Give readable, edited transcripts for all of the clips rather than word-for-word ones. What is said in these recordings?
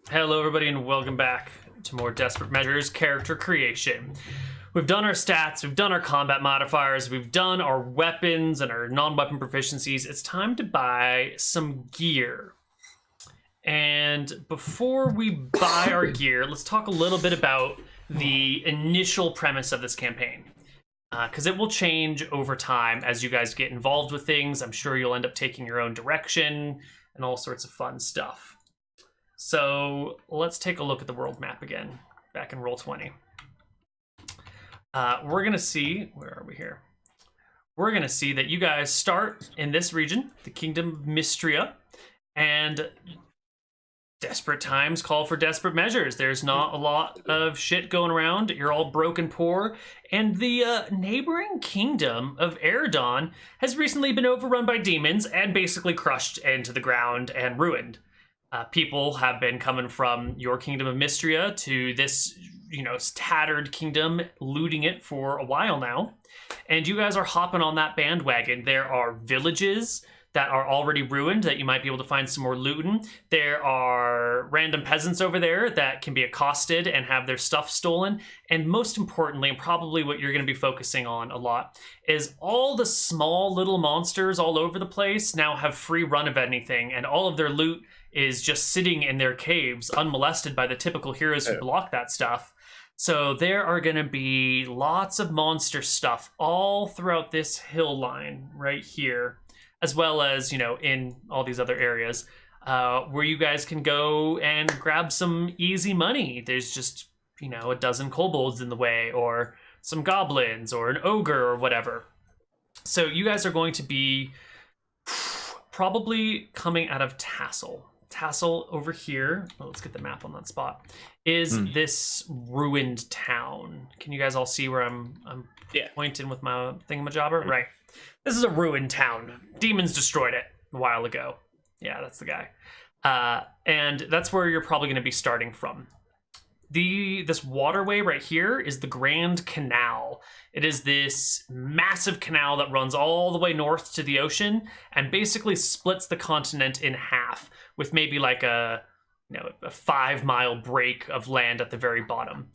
Hello, everybody, and welcome back to more Desperate Measures character creation. We've done our stats, we've done our combat modifiers, we've done our weapons and our non-weapon proficiencies. It's time to buy some gear. And before we buy our gear, let's talk a little bit about the initial premise of this campaign. Because it will change over time as you guys get involved with things. I'm sure you'll end up taking your own direction and all sorts of fun stuff. So let's take a look at the world map again, back in Roll20. We're going to see, where are we here? We're going to see that you guys start in this region, the Kingdom of Mystria, and desperate times call for desperate measures. There's not a lot of shit going around. You're all broken poor, and the neighboring kingdom of Eridon has recently been overrun by demons and basically crushed into the ground and ruined. People have been coming from your Kingdom of Mystria to this, tattered kingdom, looting it for a while now. And you guys are hopping on that bandwagon. There are villages that are already ruined that you might be able to find some more loot in. There are random peasants over there that can be accosted and have their stuff stolen. And most importantly, and probably what you're going to be focusing on a lot, is all the small little monsters all over the place now have free run of anything, and all of their loot is just sitting in their caves unmolested by the typical heroes who block that stuff. So there are going to be lots of monster stuff all throughout this hill line right here, as well as, in all these other areas where you guys can go and grab some easy money. There's just, a dozen kobolds in the way, or some goblins, or an ogre, or whatever. So you guys are going to be probably coming out of Tassel. Tassel over here, let's get the map on that spot, is this ruined town. Can you guys all see where I'm pointing with my thingamajobber? Right. This is a ruined town. Demons destroyed it a while ago. Yeah, that's the guy. And that's where you're probably going to be starting from. This waterway right here is the Grand Canal. It is this massive canal that runs all the way north to the ocean and basically splits the continent in half, with maybe like a 5-mile break of land at the very bottom.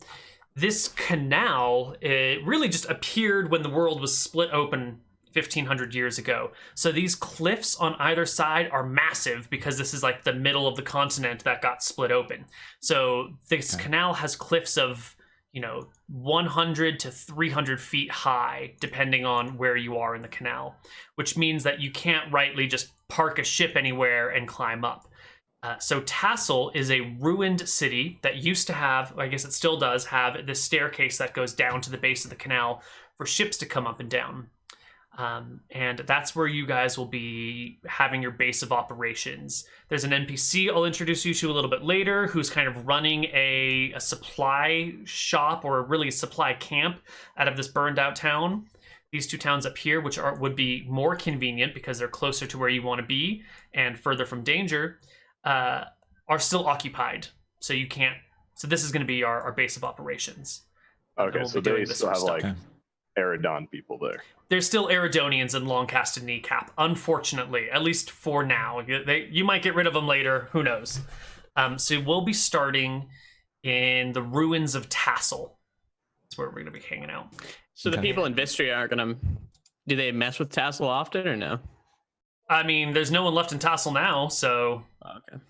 This canal, it really just appeared when the world was split open 1,500 years ago. So these cliffs on either side are massive because this is like the middle of the continent that got split open. So this canal has cliffs of 100 to 300 feet high, depending on where you are in the canal, which means that you can't rightly just park a ship anywhere and climb up. So Tassel is a ruined city that used to have, I guess it still does have, this staircase that goes down to the base of the canal for ships to come up and down. And that's where you guys will be having your base of operations. There's an NPC I'll introduce you to a little bit later who's kind of running a supply shop, or really a supply camp, out of this burned out town. These two towns up here, which would be more convenient because they're closer to where you want to be and further from danger, are still occupied. So you can't. So this is going to be our base of operations. Okay, so they still have like Eridon people there. There's still Eridonians in Long-Casted Kneecap, unfortunately, at least for now. You might get rid of them later, who knows. So we'll be starting in the ruins of Tassel. That's where we're going to be hanging out. So the people in Vistria aren't going to... Do they mess with Tassel often or no? I mean, there's no one left in Tassel now, so... Okay.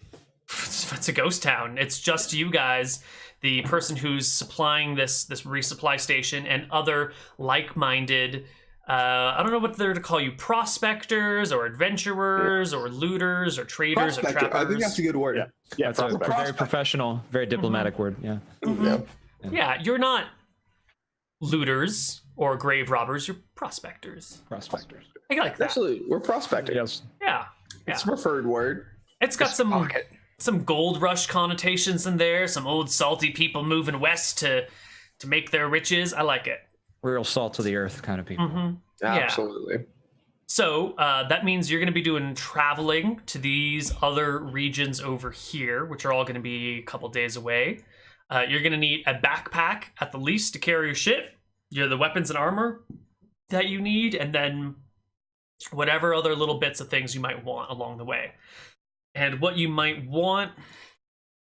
It's a ghost town. It's just you guys, the person who's supplying this resupply station, and other like-minded... I don't know what they're to call you, prospectors or adventurers or looters or traders or trappers. I think that's a good word. Yeah, That's a very professional, very diplomatic word. Yeah. Mm-hmm. Yeah, you're not looters or grave robbers. You're prospectors. I like that. Absolutely, we're prospecting. Yes. Yeah. It's a preferred word. It's got some gold rush connotations in there. Some old salty people moving west to make their riches. I like it. Real salt of the earth kind of people. Mm-hmm. Absolutely. So that means you're going to be doing traveling to these other regions over here, which are all going to be a couple days away. You're going to need a backpack at the least to carry your ship, the weapons and armor that you need, and then whatever other little bits of things you might want along the way. And what you might want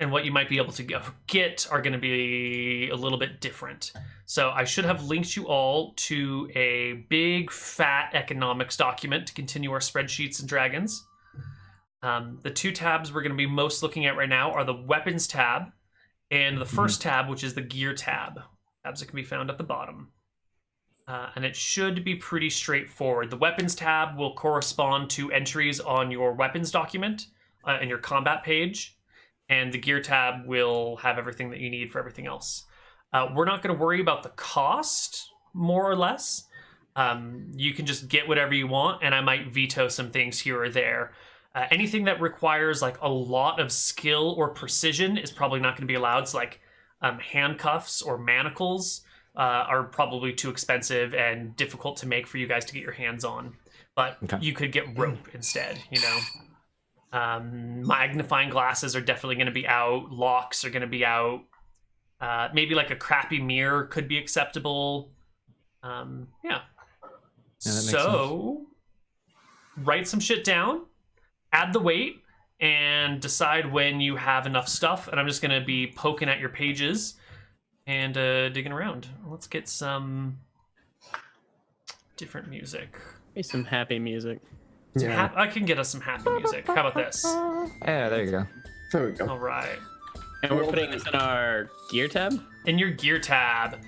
and what you might be able to get are going to be a little bit different. So I should have linked you all to a big fat economics document to continue our spreadsheets and dragons. The two tabs we're going to be most looking at right now are the weapons tab and the first tab, which is the gear tab. Tabs that can be found at the bottom. And it should be pretty straightforward. The weapons tab will correspond to entries on your weapons document in your combat page. And the gear tab will have everything that you need for everything else. We're not going to worry about the cost, more or less. You can just get whatever you want, and I might veto some things here or there. Anything that requires like a lot of skill or precision is probably not going to be allowed. So like handcuffs or manacles are probably too expensive and difficult to make for you guys to get your hands on. But you could get rope instead, you know. Magnifying glasses are definitely going to be out. Locks are going to be out. Maybe like a crappy mirror could be acceptable. Yeah, so write some shit down, add the weight, and decide when you have enough stuff. And I'm just going to be poking at your pages and digging around. Let's get some different music. Maybe some happy music. Yeah. I can get us some happy music. How about this? Yeah, there you go. There we go. All right. And we're putting this in our gear tab? In your gear tab,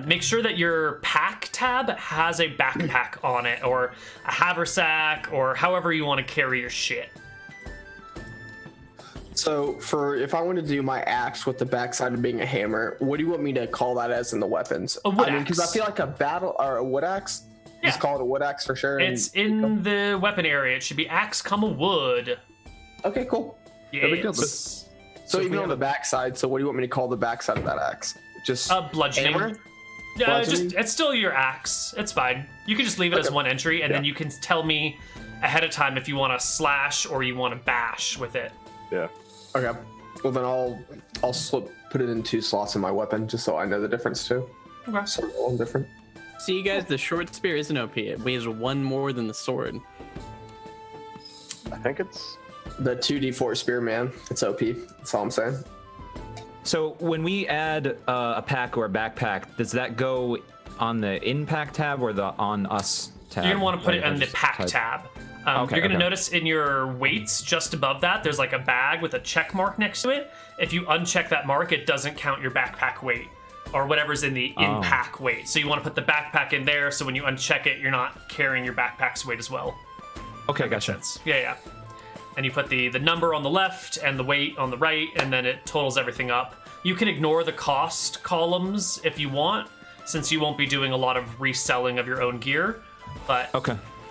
make sure that your pack tab has a backpack on it, or a haversack, or however you want to carry your shit. So if I want to do my axe with the backside of being a hammer, what do you want me to call that as in the weapons? A wood axe. Because I feel like a battle or a wood axe. Yeah. Just call it a wood axe for sure. It's in the weapon area. It should be axe, wood. Okay, cool. Yes. So even on the backside, so what do you want me to call the backside of that axe? Just bludgeoning. hammer? Yeah, Bludgeoning? it's still your axe. It's fine. You can just leave it as one entry, and then you can tell me ahead of time if you want to slash or you want to bash with it. Yeah. Okay. Well, then I'll put it in 2 slots in my weapon just so I know the difference too. Okay. So they're all different. See, you guys, the short spear isn't OP. It weighs 1 more than the sword. I think it's The 2d4 spear, man. It's OP. That's all I'm saying. So when we add a pack or a backpack, does that go on the in-pack tab or the on us tab? You're gonna want to put it Like, in the just pack type- tab. Okay, you're gonna okay. notice in your weights just above that, there's like a bag with a check mark next to it. If you uncheck that mark, it doesn't count your backpack weight or whatever's in the in-pack weight. So you want to put the backpack in there, so when you uncheck it, you're not carrying your backpack's weight as well. Okay, gotcha. Yeah. And you put the number on the left and the weight on the right, and then it totals everything up. You can ignore the cost columns if you want, since you won't be doing a lot of reselling of your own gear. But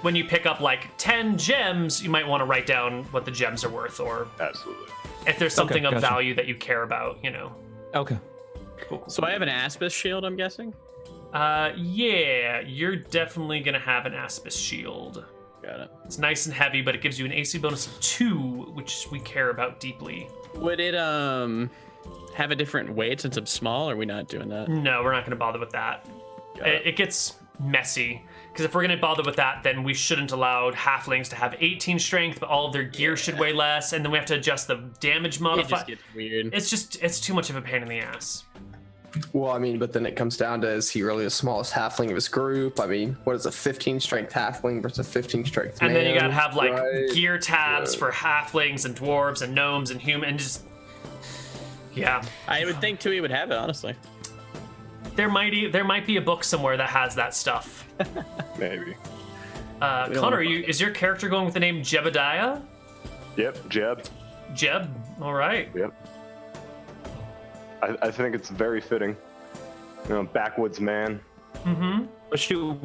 when you pick up like 10 gems, you might want to write down what the gems are worth, or absolutely if there's something of gotcha. value that you care about, you know. Okay. Cool. So I have an Aspis shield, I'm guessing? Yeah, you're definitely going to have an Aspis shield. Got it. It's nice and heavy, but it gives you an AC bonus of 2, which we care about deeply. Would it have a different weight since I'm small, or are we not doing that? No, we're not going to bother with that. It gets messy, because if we're going to bother with that, then we shouldn't allow halflings to have 18 strength, but all of their gear should weigh less, and then we have to adjust the damage modifier. It just gets weird. It's too much of a pain in the ass. Well, I mean, but then it comes down to, is he really the smallest halfling of his group? I mean, what is a 15 strength halfling versus a 15 strength And man? then you gotta have like right? gear tabs for halflings and dwarves and gnomes and humans. Yeah. I would think Tui would have it, honestly. There might be a book somewhere that has that stuff. maybe. Connor, is your character going with the name Jebediah? Yep, Jeb. Jeb? All right. Yep. I think it's very fitting. You know, backwoods man. Mm-hmm.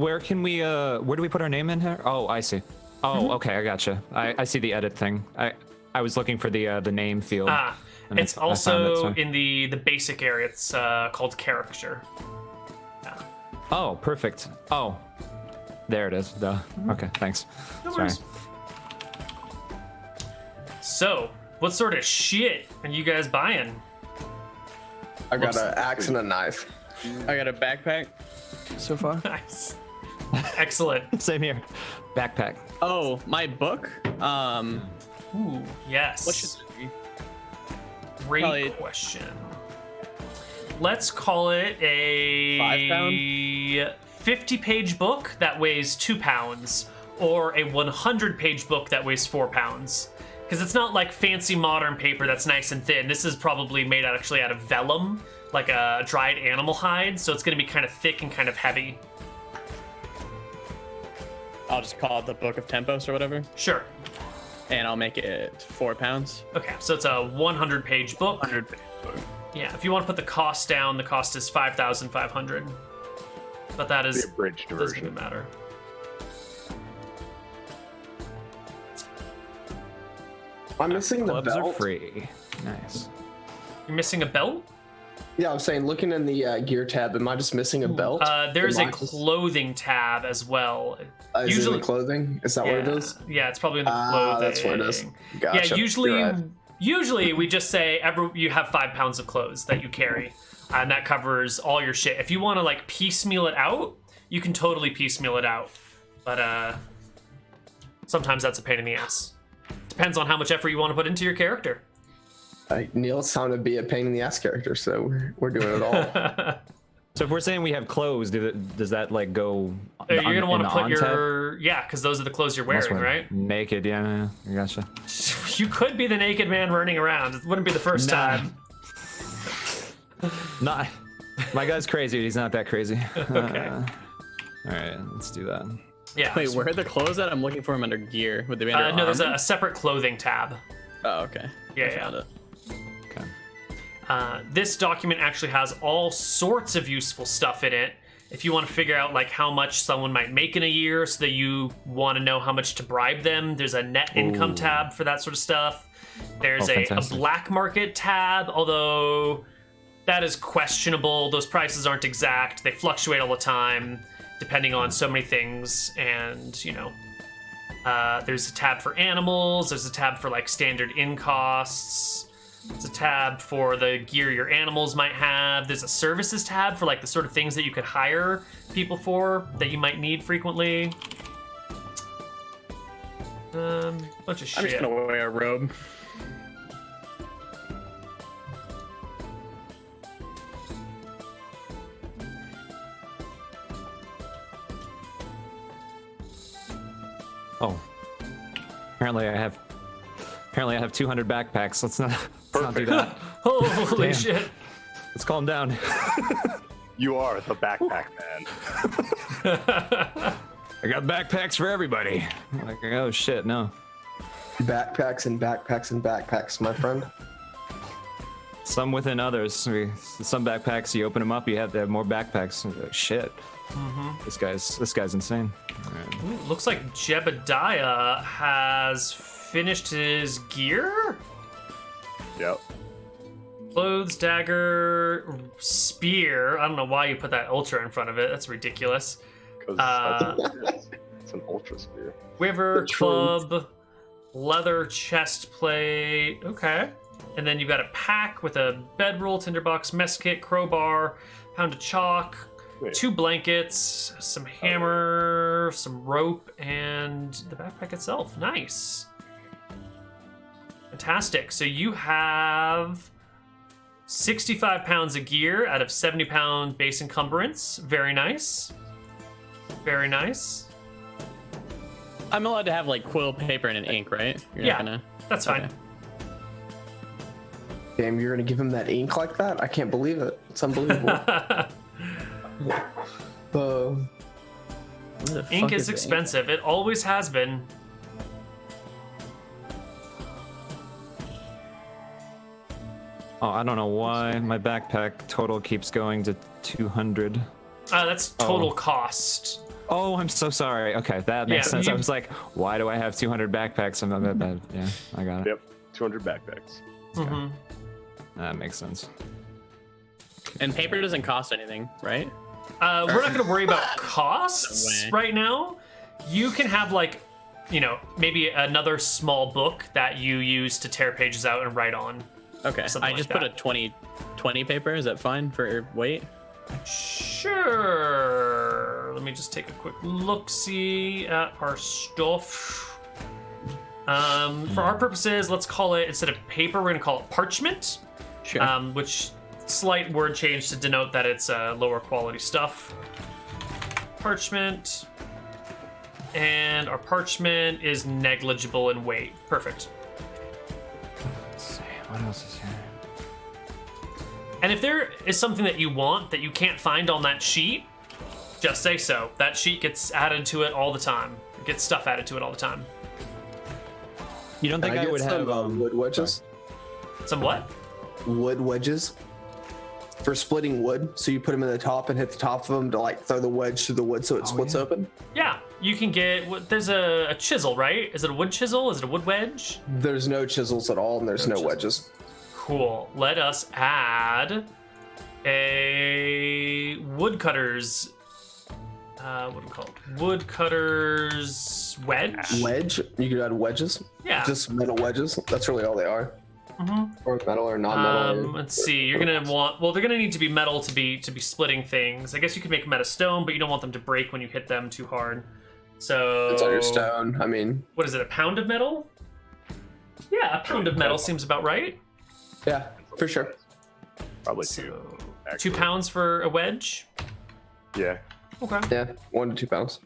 Where do we put our name in here? Oh, I see. Oh, okay, I gotcha. I see the edit thing. I was looking for the name field. And it's I found also it, in the basic area. It's called character. Yeah. Oh, perfect. Oh, there it is. Duh. Okay, thanks. No Sorry. worries. So, what sort of shit are you guys buying? I got an axe and a knife. I got a backpack so far. Nice. Excellent. Same here. Backpack. Oh, my book? Ooh, yes. What should it be? Great question. Let's call it a 5 pound? 50-page book that weighs 2 pounds, or a 100-page book that weighs 4 pounds. Because it's not like fancy modern paper that's nice and thin. This is probably made actually out of vellum, like a dried animal hide, so it's going to be kind of thick and kind of heavy. I'll just call it the Book of Tempos or whatever. Sure. And I'll make it 4 pounds. Okay, so it's a 100-page book. 100-page book. Yeah, if you want to put the cost down, the cost is 5,500. But that is The abridged doesn't version. even matter. I'm missing the Clubs are belt. free. Nice. You're missing a belt? Yeah, I'm saying, looking in the gear tab, am I just missing a belt? There's a Am I just- clothing tab as well. Is it usually in the clothing? Is that what it is? Yeah, it's probably in the clothing. That's what it is. Gotcha. Yeah, usually You're right. usually we just say you have 5 pounds of clothes that you carry, and that covers all your shit. If you want to like piecemeal it out, you can totally piecemeal it out, but sometimes that's a pain in the ass. Depends on how much effort you want to put into your character. Neal sounded to be a pain in the ass character, so we're doing it all. So if we're saying we have clothes, does that like go? You're gonna want to put on-tab? your because those are the clothes you're Must wearing, wear right? Naked, yeah, I gotcha. You could be the naked man running around. It wouldn't be the first Nah. time. Not, my guy's crazy. He's not that crazy. Okay. All right, let's do that. Yeah. Wait, where are the clothes at? I'm looking for them under gear. Would they be under no, there's armor? a separate clothing tab. Oh, okay. Yeah, I found it. Okay. This document actually has all sorts of useful stuff in it. If you want to figure out like how much someone might make in a year, so that you want to know how much to bribe them, there's a net income tab for that sort of stuff. There's a fantastic. black market tab, although that is questionable. Those prices aren't exact. They fluctuate all the time, depending on so many things. And there's a tab for animals. There's a tab for like standard in costs. There's a tab for the gear your animals might have. There's a services tab for like the sort of things that you could hire people for that you might need frequently. Bunch of shit. I'm just gonna wear a robe. Oh, apparently I have 200 backpacks. Let's not do that. Holy Damn. shit. Let's calm down. You are the backpack man. I got backpacks for everybody. I'm like, oh shit, no. Backpacks and backpacks and backpacks, my friend. Some within others. Some backpacks, you open them up, you have to have more backpacks. Like, shit. This guy's insane. All right. Ooh, looks like Jebediah has finished his gear? Yep. Clothes, dagger, spear. I don't know why you put that ultra in front of it. That's ridiculous. Because it's an ultra spear. Quiver, The truth. club, leather chest plate. Okay. And then you've got a pack with a bedroll, tinderbox, mess kit, crowbar, pound of chalk, Wait. 2 blankets, some hammer, some rope, and the backpack itself. Nice. Fantastic. So you have 65 pounds of gear out of 70-pound base encumbrance. Very nice. Very nice. I'm allowed to have like quill paper and an ink, right? You're Yeah. not gonna... That's fine. Okay. Damn, you're gonna give him that ink like that? I can't believe it. It's unbelievable. Ink is expensive. It always has been. Oh, I don't know why my backpack total keeps going to 200. That's total cost. Oh, I'm so sorry. Okay, that makes Yeah, sense. I you- was like, why do I have 200 backpacks? I'm not that bad. Yeah, I got it. Yep. 200 backpacks. Mm-hmm. That makes sense. And paper doesn't cost anything, right? We're not going to worry about costs way. right now. You can have like, maybe another small book that you use to tear pages out and write on. Okay. Something I like just put that. a 20 paper. Is that fine for weight? Sure. Let me just take a quick look-see at our stuff. For our purposes, let's call it, instead of paper, we're gonna call it parchment. Sure. Which slight word change to denote that it's lower quality stuff. Parchment. And our parchment is negligible in weight. Perfect. Let's see, what else is here? And if there is something that you want that you can't find on that sheet, just say so. That sheet gets added to it all the time. It gets stuff added to it all the time. You don't think I would have wood wedges? Some what? Wood wedges for splitting wood. So you put them in the top and hit the top of them to like throw the wedge through the wood so it splits open. Yeah, you can get. There's a chisel, right? Is it a wood chisel? Is it a wood wedge? There's no chisels at all, and there's no wedges. Cool. Let us add a woodcutter's. What do we call it? Woodcutter's wedge. Wedge? You could add wedges. Yeah. Just metal wedges. That's really all they are. Or metal or non-metal. Let's see. You're gonna want. Well, they're gonna need to be metal to be splitting things. I guess you could make them out of stone, but you don't want them to break when you hit them too hard. So. It's under stone. I mean. What is it? A pound of metal? Yeah, a pound of metal seems about right. Yeah, for sure. Probably So, 2. 2 actually. pounds for a wedge. Yeah. Okay. Yeah, 1 to 2 pounds.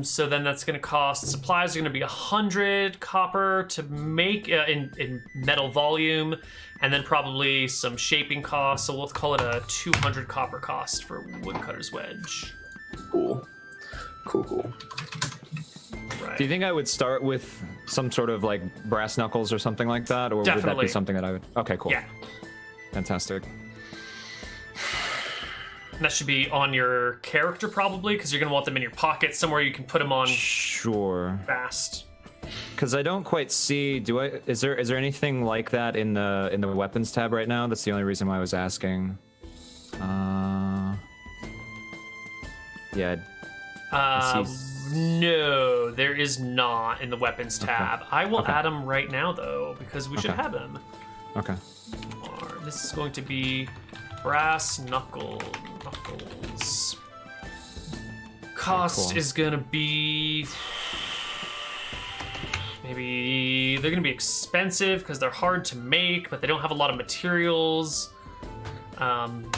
So then that's going to cost, supplies are going to be 100 copper to make in metal volume, and then probably some shaping costs. So let's call it a 200 copper cost for woodcutter's wedge. Cool. Cool. Right. Do you think I would start with some sort of like brass knuckles or something like that, or would that Definitely. be something that I would? Okay, cool. Yeah. Fantastic. And that should be on your character probably, because you're going to want them in your pocket somewhere you can put them on Sure. fast. Because I don't quite see. Is there anything like that in the weapons tab right now? That's the only reason why I was asking. Yeah. I see. No, there is not in the weapons tab. I will Okay. add them right now though, because we should Okay. have them. Okay. This is going to be brass knuckles. Cost cool. is gonna be maybe they're gonna be expensive because they're hard to make, but they don't have a lot of materials.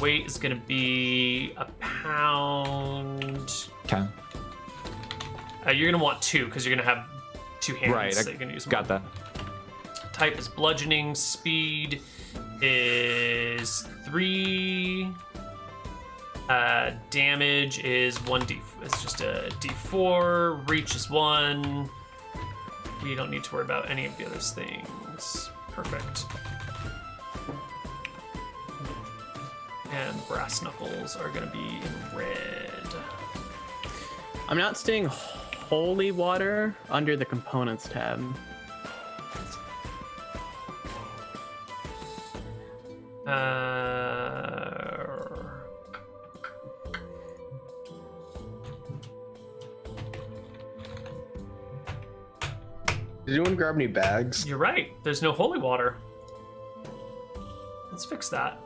Weight is gonna be a pound. Okay. You're gonna want 2 because you're gonna have 2 hands. Right. So you're gonna use Got that. Type is bludgeoning. Speed is 3. Damage is 1d. It's just a d4. Reach is 1. We don't need to worry about any of the other things. Perfect. And brass knuckles are gonna be in red. I'm not seeing holy water under the components tab. Did anyone grab any bags? You're right. There's no holy water. Let's fix that.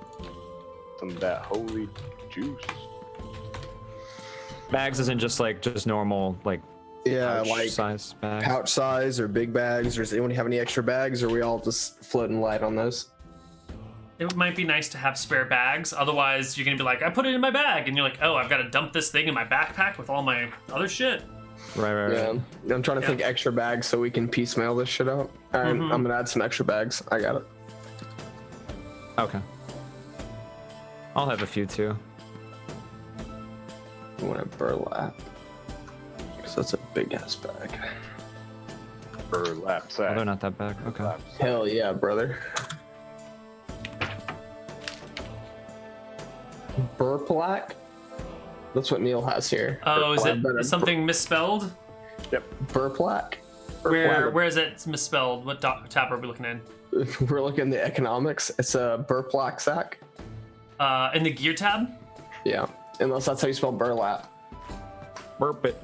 Some of that holy juice. Bags isn't just normal Yeah, pouch like size bags. pouch size or big bags. Or does anyone have any extra bags? Or are we all just floating light on those? It might be nice to have spare bags. Otherwise, you're going to be like, I put it in my bag. And you're like, oh, I've got to dump this thing in my backpack with all my other shit. Right. Yeah, I'm trying to think extra bags so we can piecemeal this shit out. All right, I'm gonna add some extra bags. I got it. Okay. I'll have a few too. I want a burlap. Because that's a big ass bag. Burlap Oh, sack. they're not that bad. Okay. Burlap sack. Hell yeah, brother. Burplack? That's what Neal has here. Oh, is Burplack. it something misspelled? Burplack? Where is it misspelled? What tab are we looking in? We're looking at the economics. It's a burplack sack. In the gear tab? Yeah, unless that's how you spell burlap. Burp it.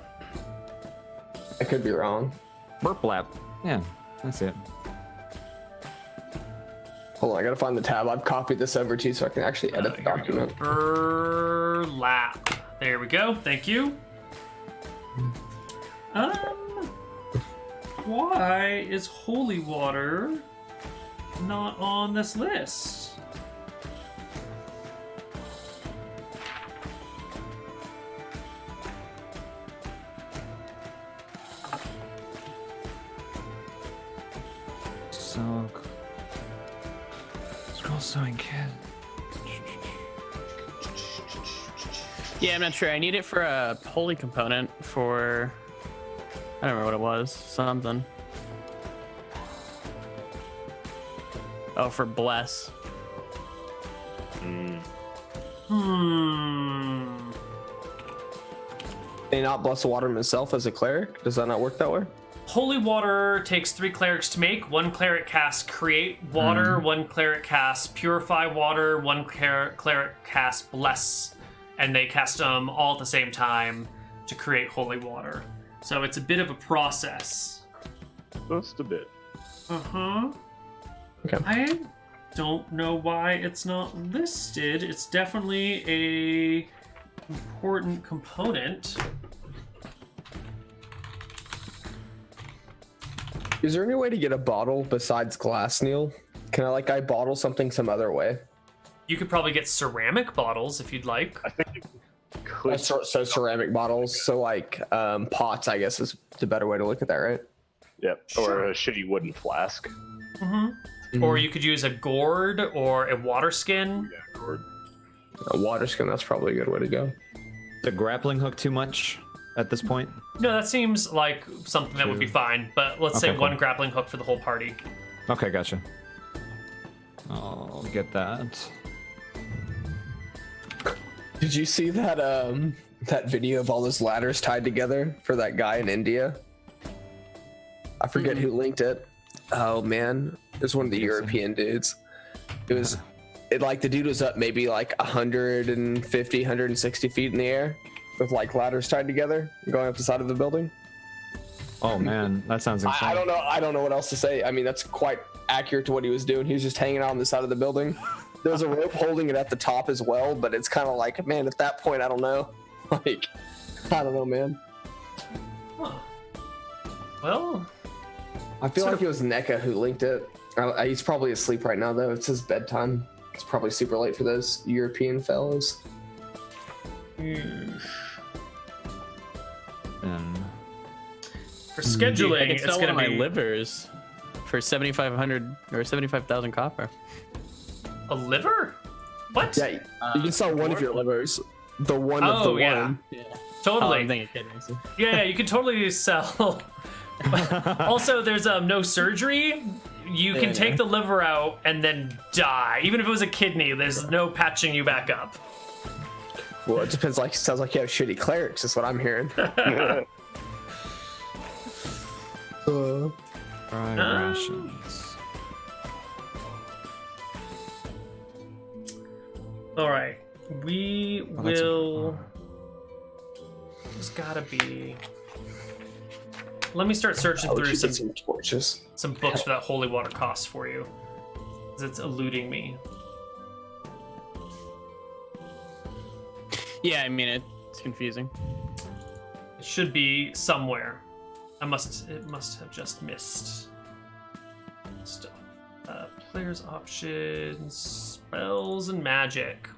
I could be wrong. Burplap. Yeah, that's it. Hold on, I gotta find the tab. I've copied this over to you so I can actually edit the Here we go. document. Burlap. There we go. Thank you. Why is holy water not on this list? So, scroll sewing kit. Yeah, I'm not sure. I need it for a holy component for... I don't remember what it was. Something. Oh, for bless. Can he not bless the water himself as a cleric? Does that not work that way? Holy water takes 3 clerics to make. 1 cleric casts create water, 1 cleric casts purify water, 1 cleric casts bless, and they cast them all at the same time to create holy water. So it's a bit of a process. Just a bit. Okay. I don't know why it's not listed. It's definitely a important component. Is there any way to get a bottle besides glass, Neal? Can I bottle something some other way? You could probably get ceramic bottles if you'd like. I think you could. So ceramic bottles. So pots, I guess, is the better way to look at that, right? Yep. Or a shitty wooden flask. Or you could use a gourd or a water skin. Yeah, gourd. A water skin, that's probably a good way to go. The grappling hook too much at this point? No, that seems like something that would be fine, but let's say Okay, cool. 1 grappling hook for the whole party. Okay, gotcha. I'll get that. Did you see that that video of all those ladders tied together for that guy in India? I forget who linked it. Oh man, it was one of the European dudes. The dude was up maybe 150, 160 feet in the air with ladders tied together going up the side of the building. Oh man, that sounds insane. I don't know what else to say. I mean, that's quite accurate to what he was doing. He was just hanging out on the side of the building. There was a rope holding it at the top as well, but it's kind of man, at that point, I don't know. I don't know, man. Huh. Well, I feel like it was NECA who linked it. He's probably asleep right now, though. It's his bedtime. It's probably super late for those European fellows. And for scheduling, I can it's sell going one to of be my livers for 7,500 or 75,000 copper. a liver? What? Yeah, you can sell one of your livers. The one of Oh, the yeah. one. Yeah. Totally. I'm thinking kidding. So. Yeah, you can totally sell. Also, there's no surgery. You can take the liver out and then die. Even if it was a kidney, there's no patching you back up. Well, it depends. Sounds like you have shitty clerics. Is what I'm hearing. fried rations. All right, we will. There's gotta be. Let me start searching through some torches. some books for that holy water cost for you, because it's eluding me. Yeah, I mean it's confusing. It should be somewhere. It must have just missed stuff. Players options, spells, and magic.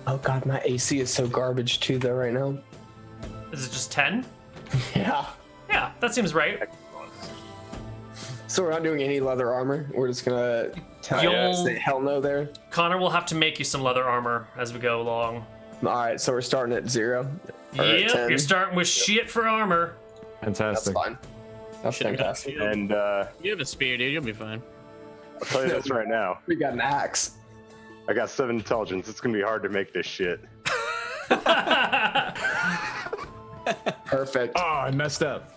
Oh god, my AC is so garbage too, though. Right now. Is it just 10? Yeah. Yeah, that seems right. So we're not doing any leather armor. We're just gonna say hell no there. Connar will have to make you some leather armor as we go along. All right, so we're starting at 0. Or at Yep, 10. you're starting with shit for armor. That's Fantastic. fine. That's fantastic. And You have a spear, dude. You'll be fine. I'll tell you this right now. We got an axe. I got 7 intelligence. It's gonna be hard to make this shit. Perfect. Oh, I messed up.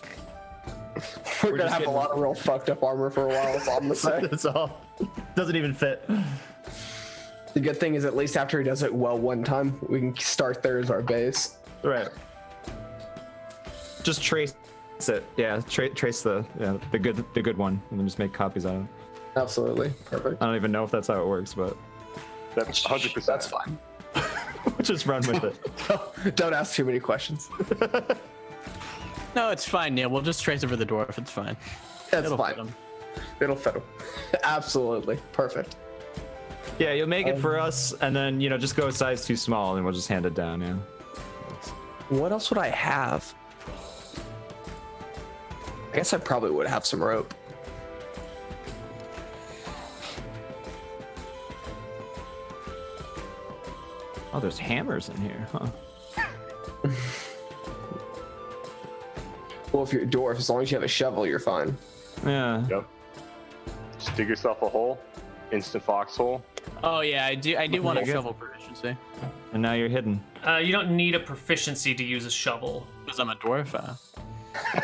We're gonna have a lot of real fucked up armor for a while. That's all I'm gonna say. That's all. Doesn't even fit. The good thing is, at least after he does it well one time, we can start there as our base. Right. Just trace So yeah, trace the good one, and then just make copies out of it. Absolutely. Perfect. I don't even know if that's how it works, but That's 100%. That's fine. just run with it. Don't ask too many questions. No, it's fine, Neal. We'll just trace over the dwarf. It's fine. That's It'll fine. fit 'em. It'll fit 'em. Absolutely. Perfect. Yeah, you'll make it for us, and then just go a size too small, and we'll just hand it down. Yeah. What else would I have? I guess I probably would have some rope. Oh, there's hammers in here, huh? Well, if you're a dwarf, as long as you have a shovel, you're fine. Yeah. Yep. Just dig yourself a hole. Instant foxhole. Oh yeah, I do want a Okay. shovel proficiency And now you're hidden. You don't need a proficiency to use a shovel. because I'm a dwarf.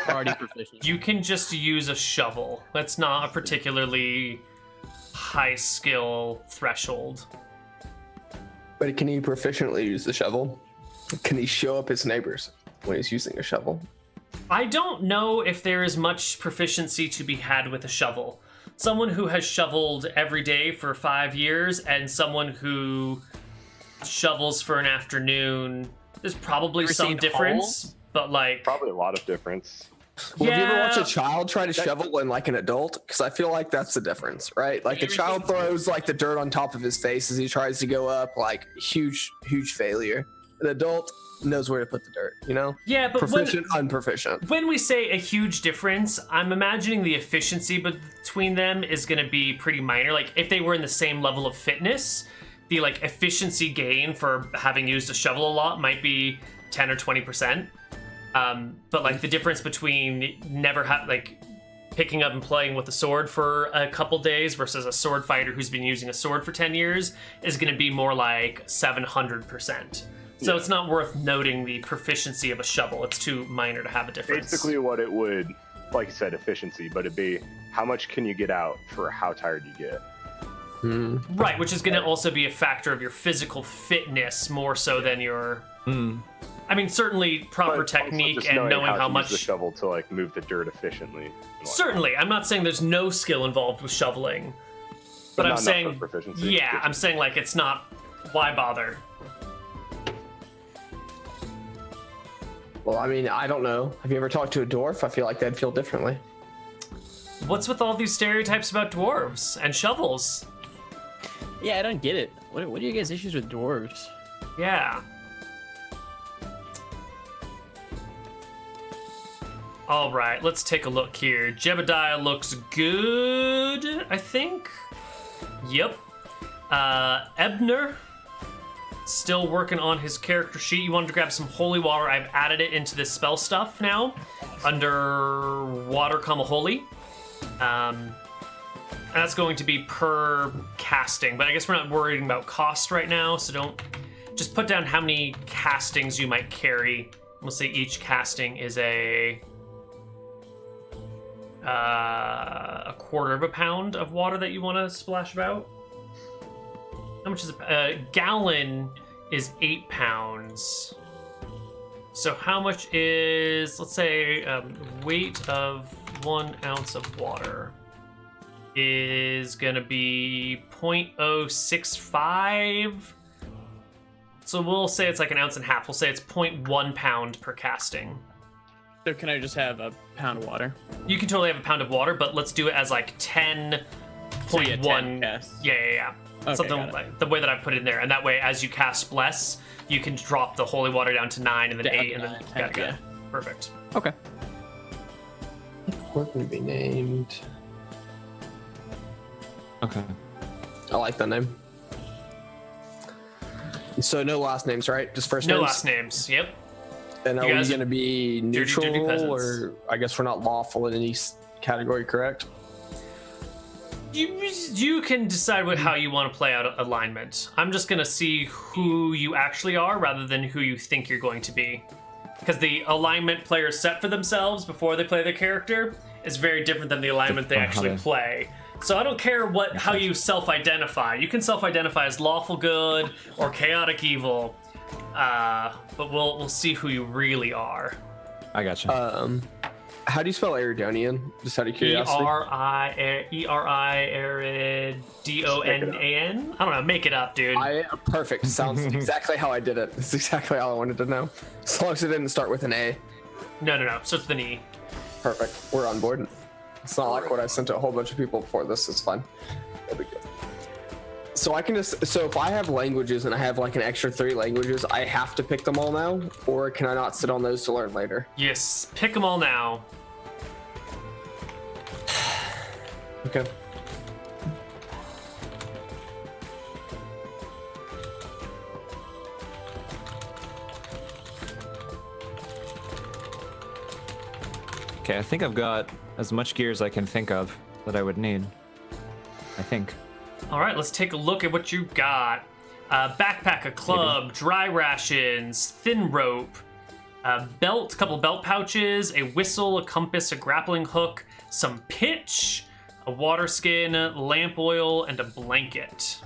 Already proficient. You can just use a shovel. That's not a particularly high skill threshold. But can he proficiently use the shovel? Can he show up his neighbors when he's using a shovel? I don't know if there is much proficiency to be had with a shovel. Someone who has shoveled every day for 5 years and someone who shovels for an afternoon, there's probably Ever some seen difference, holes? but like, Probably a lot of difference. Well, have you ever watched Yeah. a child try to shovel and like an adult? Because I feel like that's the difference, right? Like a child throws like the dirt on top of his face as he tries to go up, like huge failure. An adult knows where to put the dirt, yeah, but Proficient, unproficient. when we say a huge difference, I'm imagining the efficiency between them is going to be pretty minor. Like if they were in the same level of fitness, the like efficiency gain for having used a shovel a lot might be 10 or 20%. But like the difference between picking up and playing with a sword for a couple days versus a sword fighter who's been using a sword for 10 years is going to be more like 700%. So it's not worth noting the proficiency of a shovel. It's too minor to have a difference. Basically, what it would, like you said, efficiency, but it'd be how much can you get out for how tired you get. Right, which is going to also be a factor of your physical fitness more so than your... I mean, certainly proper But also technique just and knowing how how to much... use the shovel to like move the dirt efficiently. and whatnot. Certainly, I'm not saying there's no skill involved with shoveling. But I'm not enough saying... for proficiency. Yeah, I'm saying like it's not... Why bother? Well, I mean, I don't know. Have you ever talked to a dwarf? I feel like they'd feel differently. What's with all these stereotypes about dwarves and shovels? Yeah, I don't get it. What are you guys' issues with dwarves? Yeah. All right, let's take a look here. Jebediah looks good, I think. Yep. Ebner, still working on his character sheet. You wanted to grab some holy water. I've added it into this spell stuff now under water, holy. And that's going to be per casting, but I guess we're not worrying about cost right now, so don't just put down how many castings you might carry. We'll say each casting is a quarter of a pound of water that you want to splash about. How much is a gallon? Is 8 pounds. So how much is, let's say, weight of 1 ounce of water is gonna be 0.065. So we'll say it's like an ounce and a half. We'll say it's 0.1 pound per casting. So can I just have a pound of water? You can totally have a pound of water, but let's do it as like 10.1. So yeah, 10 casts. Yeah. Okay, Something got it. like the way that I put it in there, and that way, as you cast bless, you can drop the holy water down to 9, and then Down 8, to and then 9, got yeah. Perfect. Okay. Where can it be named? Okay. I like that name. So no last names, right? Just first No names? last names. Yep. And are You we guys going to be dirty neutral, peasants. or I guess we're not lawful in any category, correct? You can decide how you want to play out alignment. I'm just gonna see who you actually are rather than who you think you're going to be, because the alignment players set for themselves before they play their character is very different than the alignment they actually play. So I don't care how you self-identify. You can self-identify as lawful good or chaotic evil, but we'll see who you really are. I gotcha. How do you spell Eridonian? Just out of curiosity. Eridon. I don't know. Make it up, dude. Perfect. Sounds exactly how I did it. That's exactly all I wanted to know. As long as it didn't start with an A. No. So it's the E. Perfect. We're on board. It's not like what I sent to a whole bunch of people before this. It's fine. No big deal. So I can just, so if I have languages and I have like an extra 3 languages, I have to pick them all now, or can I not sit on those to learn later? Yes, pick them all now. Okay. Okay, I think I've got as much gear as I can think of that I would need. I think. All right, let's take a look at what you got. Backpack, a club, dry rations, thin rope, a belt, a couple belt pouches, a whistle, a compass, a grappling hook, some pitch, a water skin, lamp oil, and a blanket.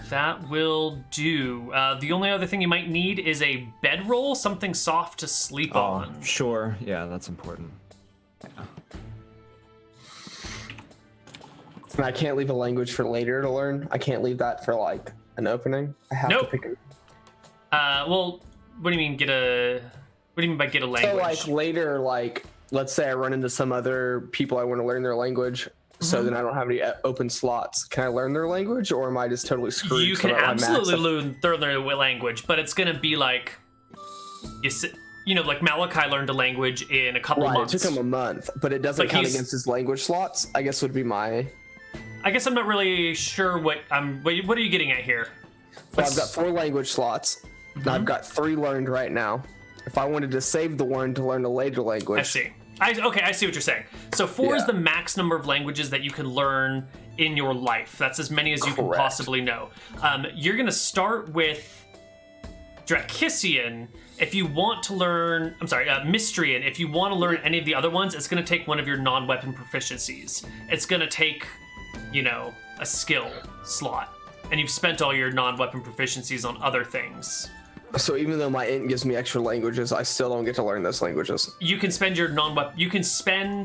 That will do. The only other thing you might need is a bedroll, something soft to sleep on. Sure. Yeah, that's important. Yeah. And I can't leave a language for later to learn. I can't leave that for like an opening. I have to pick it. Well, what do you mean what do you mean by get a language? So like later, like let's say I run into some other people I want to learn their language, so then I don't have any open slots. Can I learn their language, or am I just totally screwed? You can absolutely learn their language, but it's gonna be like like Malachi learned a language in a couple months. It took him a month, but it doesn't count against his language slots. I guess would be my. I guess I'm not really sure what are you getting at here? So I've got 4 language slots. And I've got 3 learned right now. If I wanted to save the one to learn a later language. I see. I see what you're saying. So 4 is the max number of languages that you can learn in your life. That's as many as you can possibly know. You're going to start with Drakissian. If you want to learn, Mystrian. If you want to learn any of the other ones, it's going to take one of your non-weapon proficiencies. It's going to take, a skill slot. And you've spent all your non-weapon proficiencies on other things. So even though my int gives me extra languages, I still don't get to learn those languages. You can spend your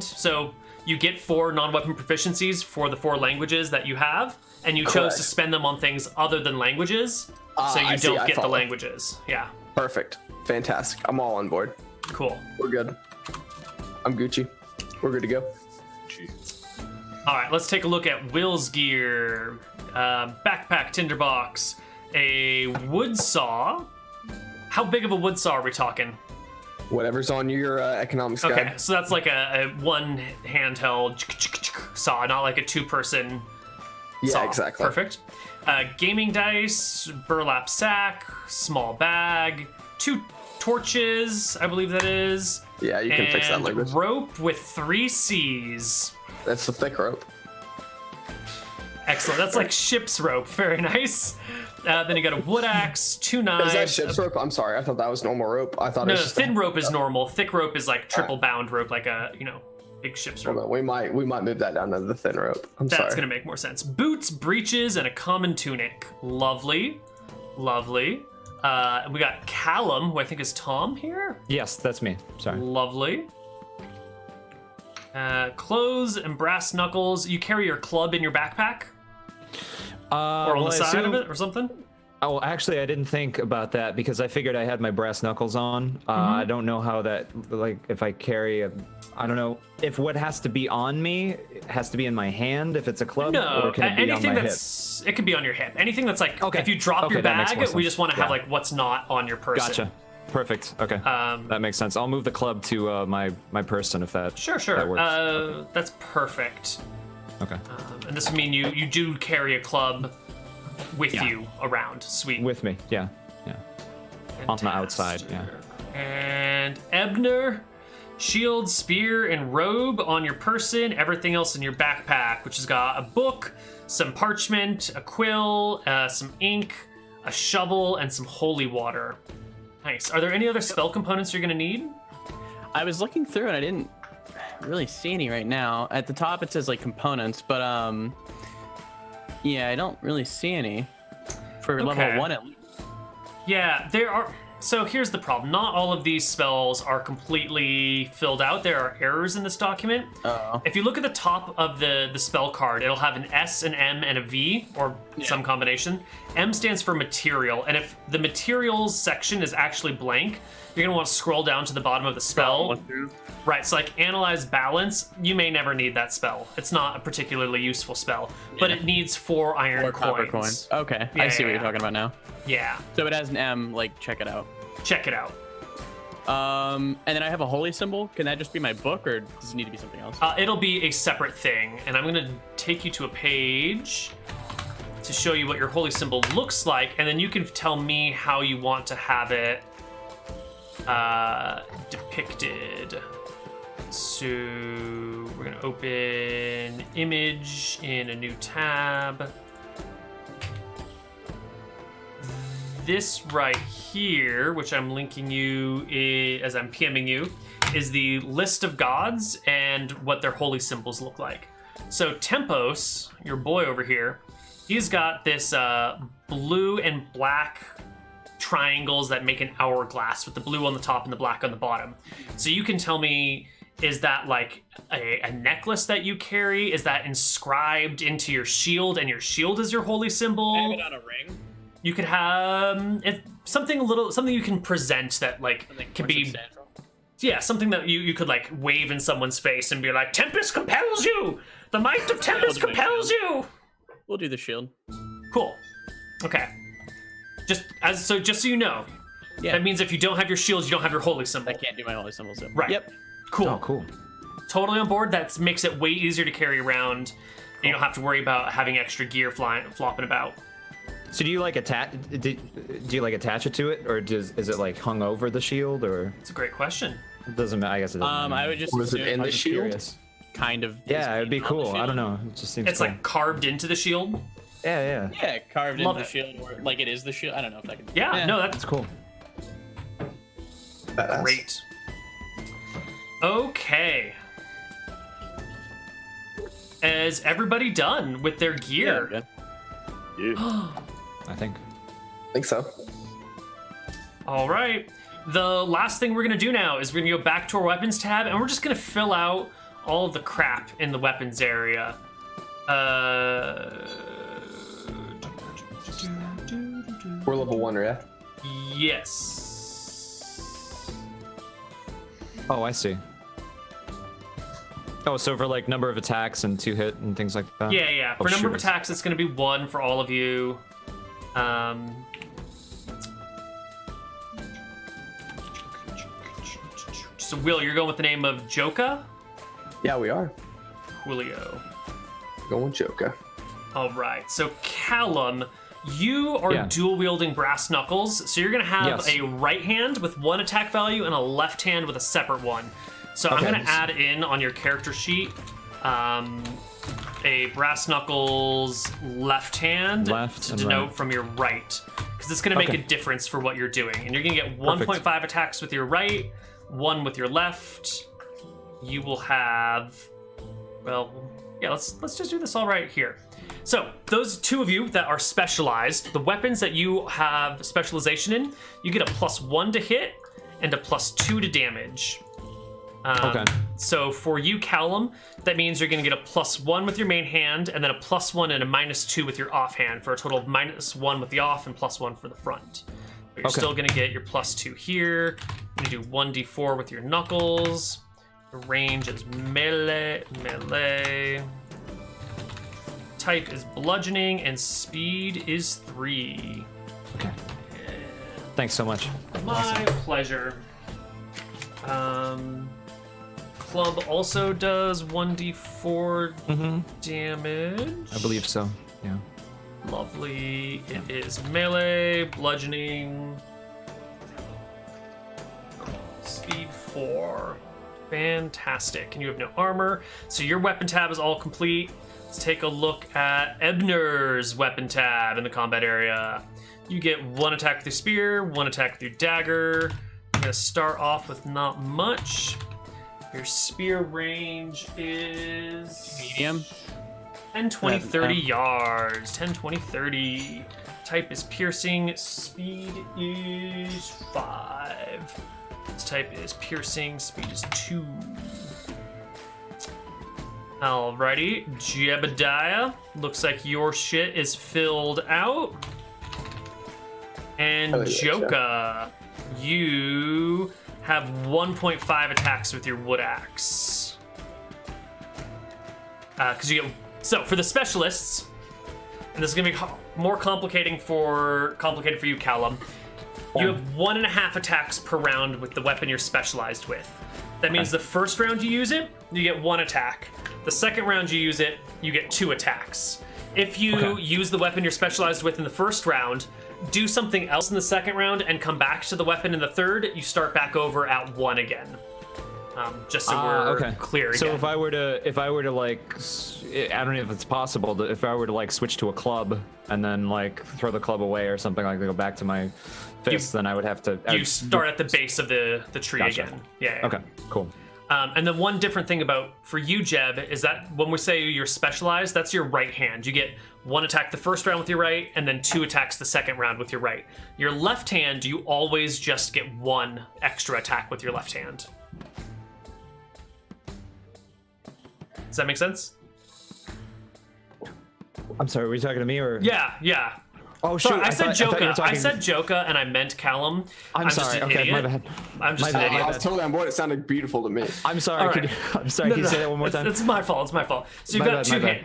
so you get 4 non-weapon proficiencies for the 4 languages that you have, and you chose to spend them on things other than languages, so you don't get the languages. Yeah. Perfect. Fantastic. I'm all on board. Cool. We're good. I'm Gucci. We're good to go. All right, let's take a look at Will's gear. Backpack, tinderbox, a wood saw. How big of a wood saw are we talking? Whatever's on your economics guide. Okay, so that's like a one handheld saw, not like a 2-person saw. Yeah, exactly. Perfect. Gaming dice, burlap sack, small bag, 2 torches, I believe that is. Yeah, you can fix that language. Rope with 3 C's. That's the thick rope. Excellent. That's like ship's rope. Very nice. Then you got a wood axe, 2 knives. Is that ship's rope? I'm sorry. I thought that was normal rope. I thought it was just thin rope is normal. Thick rope is like triple bound rope, like a big ship's rope. Well, we might move that down to the thin rope. That's gonna make more sense. Boots, breeches, and a common tunic. Lovely. We got Callum, who I think is Tom here. Yes, that's me. Sorry. Lovely. Clothes and brass knuckles. You carry your club in your backpack? Or on the side of it or something? Oh, actually, I didn't think about that because I figured I had my brass knuckles on. I don't know how that, if I carry I don't know if what has to be on me has to be in my hand if it's a club, or can it be on my hip? It could be on your hip. Anything that's like, if you drop your bag, we just want to have like what's not on your person. Gotcha. Perfect. Okay. That makes sense. I'll move the club to my person if that. Sure. That works. That's perfect. Okay. And this would mean you do carry a club with you around. Sweet. With me. Yeah. Fantastic. On the outside. Yeah. And Ebner, shield, spear, and robe on your person. Everything else in your backpack, which has got a book, some parchment, a quill, some ink, a shovel, and some holy water. Nice. Are there any other spell components you're going to need? I was looking through and I didn't really see any right now. At the top it says like components, but yeah, I don't really see any for level 1 at least. Yeah, there are. So here's the problem. Not all of these spells are completely filled out. There are errors in this document. Oh. If you look at the top of the spell card, it'll have an S, an M, and a V, or some combination. M stands for material, and if the materials section is actually blank, you're going to want to scroll down to the bottom of the spell. Right, so like Analyze Balance, you may never need that spell. It's not a particularly useful spell, but it needs 4 iron Or copper coins. coins. Okay, I see what you're talking about now. Yeah. So it has an M, like, check it out. Check it out. And then I have a holy symbol. Can that just be my book, or does it need to be something else? It'll be a separate thing, and I'm going to take you to a page to show you what your holy symbol looks like, and then you can tell me how you want to have it depicted. So we're going to open image in a new tab. This right here, which I'm linking you as I'm PMing you, is the list of gods and what their holy symbols look like. So Tempos, your boy over here, he's got this blue and black triangles that make an hourglass with the blue on the top and the black on the bottom. So you can tell me, is that like a necklace that you carry? Is that inscribed into your shield, and your shield is your holy symbol? I have it on a ring. You could have something you can present that like can be something that you could like wave in someone's face and be like, Tempest compels you, the might of Tempest compels you. We'll do the shield. Cool. Okay. Just so you know, that means if you don't have your shields, you don't have your holy symbol. I can't do my holy symbols. Right. Yep. Cool. Oh, cool. Totally on board. That makes it way easier to carry around. And you don't have to worry about having extra gear flopping about. So do you like attach? Do you like attach it to it, or is it like hung over the shield, or? It's a great question. It doesn't matter. I guess it doesn't matter. I would just. Was it in the shield? Curious. Kind of. Yeah, it would be cool. I don't know. It just seems. It's cool. like carved into the shield. Yeah. Yeah, carved Love into the it. shield, or like it is the shield. I don't know if I can. Yeah. No, that's That's cool. Badass. great. Okay. Is everybody done with their gear? Yeah, Yeah. I think. I think so. All right. The last thing we're going to do now is we're going to go back to our weapons tab, and we're just going to fill out all of the crap in the weapons area. We're level 1, yeah? Yes. Oh, I see. Oh, so for like number of attacks and 2 hit and things like that. Yeah. Oh, For number of shoot. attacks, it's going to be 1 for all of you. So, Will, you're going with the name of Joka? Yeah, we are. Julio. Going Joker. All right. So, Callum, you are Yeah. dual wielding brass knuckles. So, you're going to have Yes. a right hand with 1 attack value and a left hand with a separate one. So, I'm Okay. going to add in on your character sheet a brass knuckles left hand Left to and denote right. from your right, because it's going to make Okay. a difference for what you're doing. And you're going to get 1.5 attacks with your right, 1 with your left. You will have, well, yeah, let's just do this all right here. So those 2 of you that are specialized, the weapons that you have specialization in, you get a +1 to hit and a +2 to damage. Okay. So for you, Callum, that means you're going to get a +1 with your main hand, and then a +1 and a -2 with your offhand, for a total of -1 with the off and +1 for the front. But you're Okay. still going to get your +2 here. You're going to do 1d4 with your knuckles. The range is melee. Type is bludgeoning, and speed is 3. Okay. Thanks so much. My pleasure. Club also does 1d4 damage. I believe so. Yeah. Lovely. It is melee, bludgeoning, speed 4. Fantastic. And you have no armor, so your weapon tab is all complete. Let's take a look at Ebner's weapon tab in the combat area. You get 1 attack with your spear, 1 attack with your dagger. I'm gonna start off with not much. Your spear range is Medium. 10, 20, 30 yards. 10, 20, 30. Type is piercing. Speed is 5. This type is piercing. Speed is 2. Alrighty. Jebediah. Looks like your shit is filled out. And Joka, you have 1.5 attacks with your wood axe. Because you get... So, for the specialists, and this is going to be more complicated for you, Callum, you have 1.5 attacks per round with the weapon you're specialized with. That means the first round you use it, you get 1 attack. The second round you use it, you get 2 attacks. If you use the weapon you're specialized with in the first round, do something else in the second round, and come back to the weapon in the third, you start back over at 1 again. Just so we're clear again. So if I were to like, I don't know if it's possible, if I were to like switch to a club and then like throw the club away or something, like go back to my fist, then I would have to. You start at the base of the tree again. Yeah. Okay. Cool. And then one different thing for you, Jeb, is that when we say you're specialized, that's your right hand. You get 1 attack the first round with your right, and then 2 attacks the second round with your right. Your left hand, you always just get 1 extra attack with your left hand. Does that make sense? I'm sorry, were you talking to me or? Yeah. Oh shoot! Sorry, I said Joka. I said Joka, and I meant Callum. I'm sorry. Just an idiot. My bad. I'm just an idiot. I was totally on board. It sounded beautiful to me. I'm sorry. Right. I'm sorry. Can you say that one more time? It's my fault. So you've got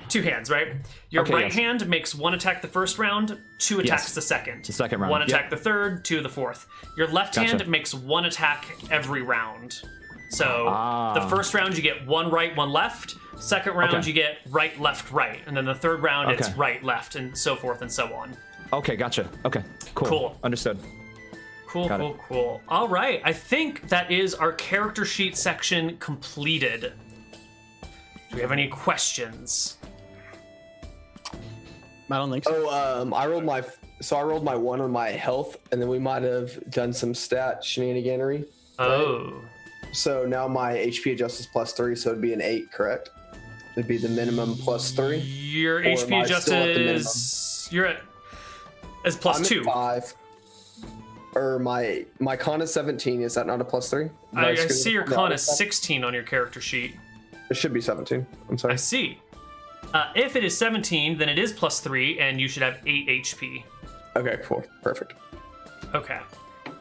two hands, right? Your right hand makes 1 attack the first round, 2 attacks the second. The second round. 1 attack the third, 2 the fourth. Your left hand makes 1 attack every round. So the first round you get 1 right, 1 left. Second round you get right, left, right, and then the third round it's right, left, and so forth and so on. Okay, gotcha. Okay, cool. Understood. Cool. All right, I think that is our character sheet section completed. Do we have any questions? I don't think so. I rolled my 1 on my health, and then we might have done some stat shenaniganery. Oh. So now my HP adjust is +3, so it'd be an 8, correct? It'd be the minimum +3. Your HP adjust is is +2. I'm at 5. Or my con is 17. Is that not a +3? I see your con is 16 on your character sheet. It should be 17. I'm sorry. I see. If it is 17, then it is +3, and you should have 8 HP. Okay, cool. Perfect. Okay.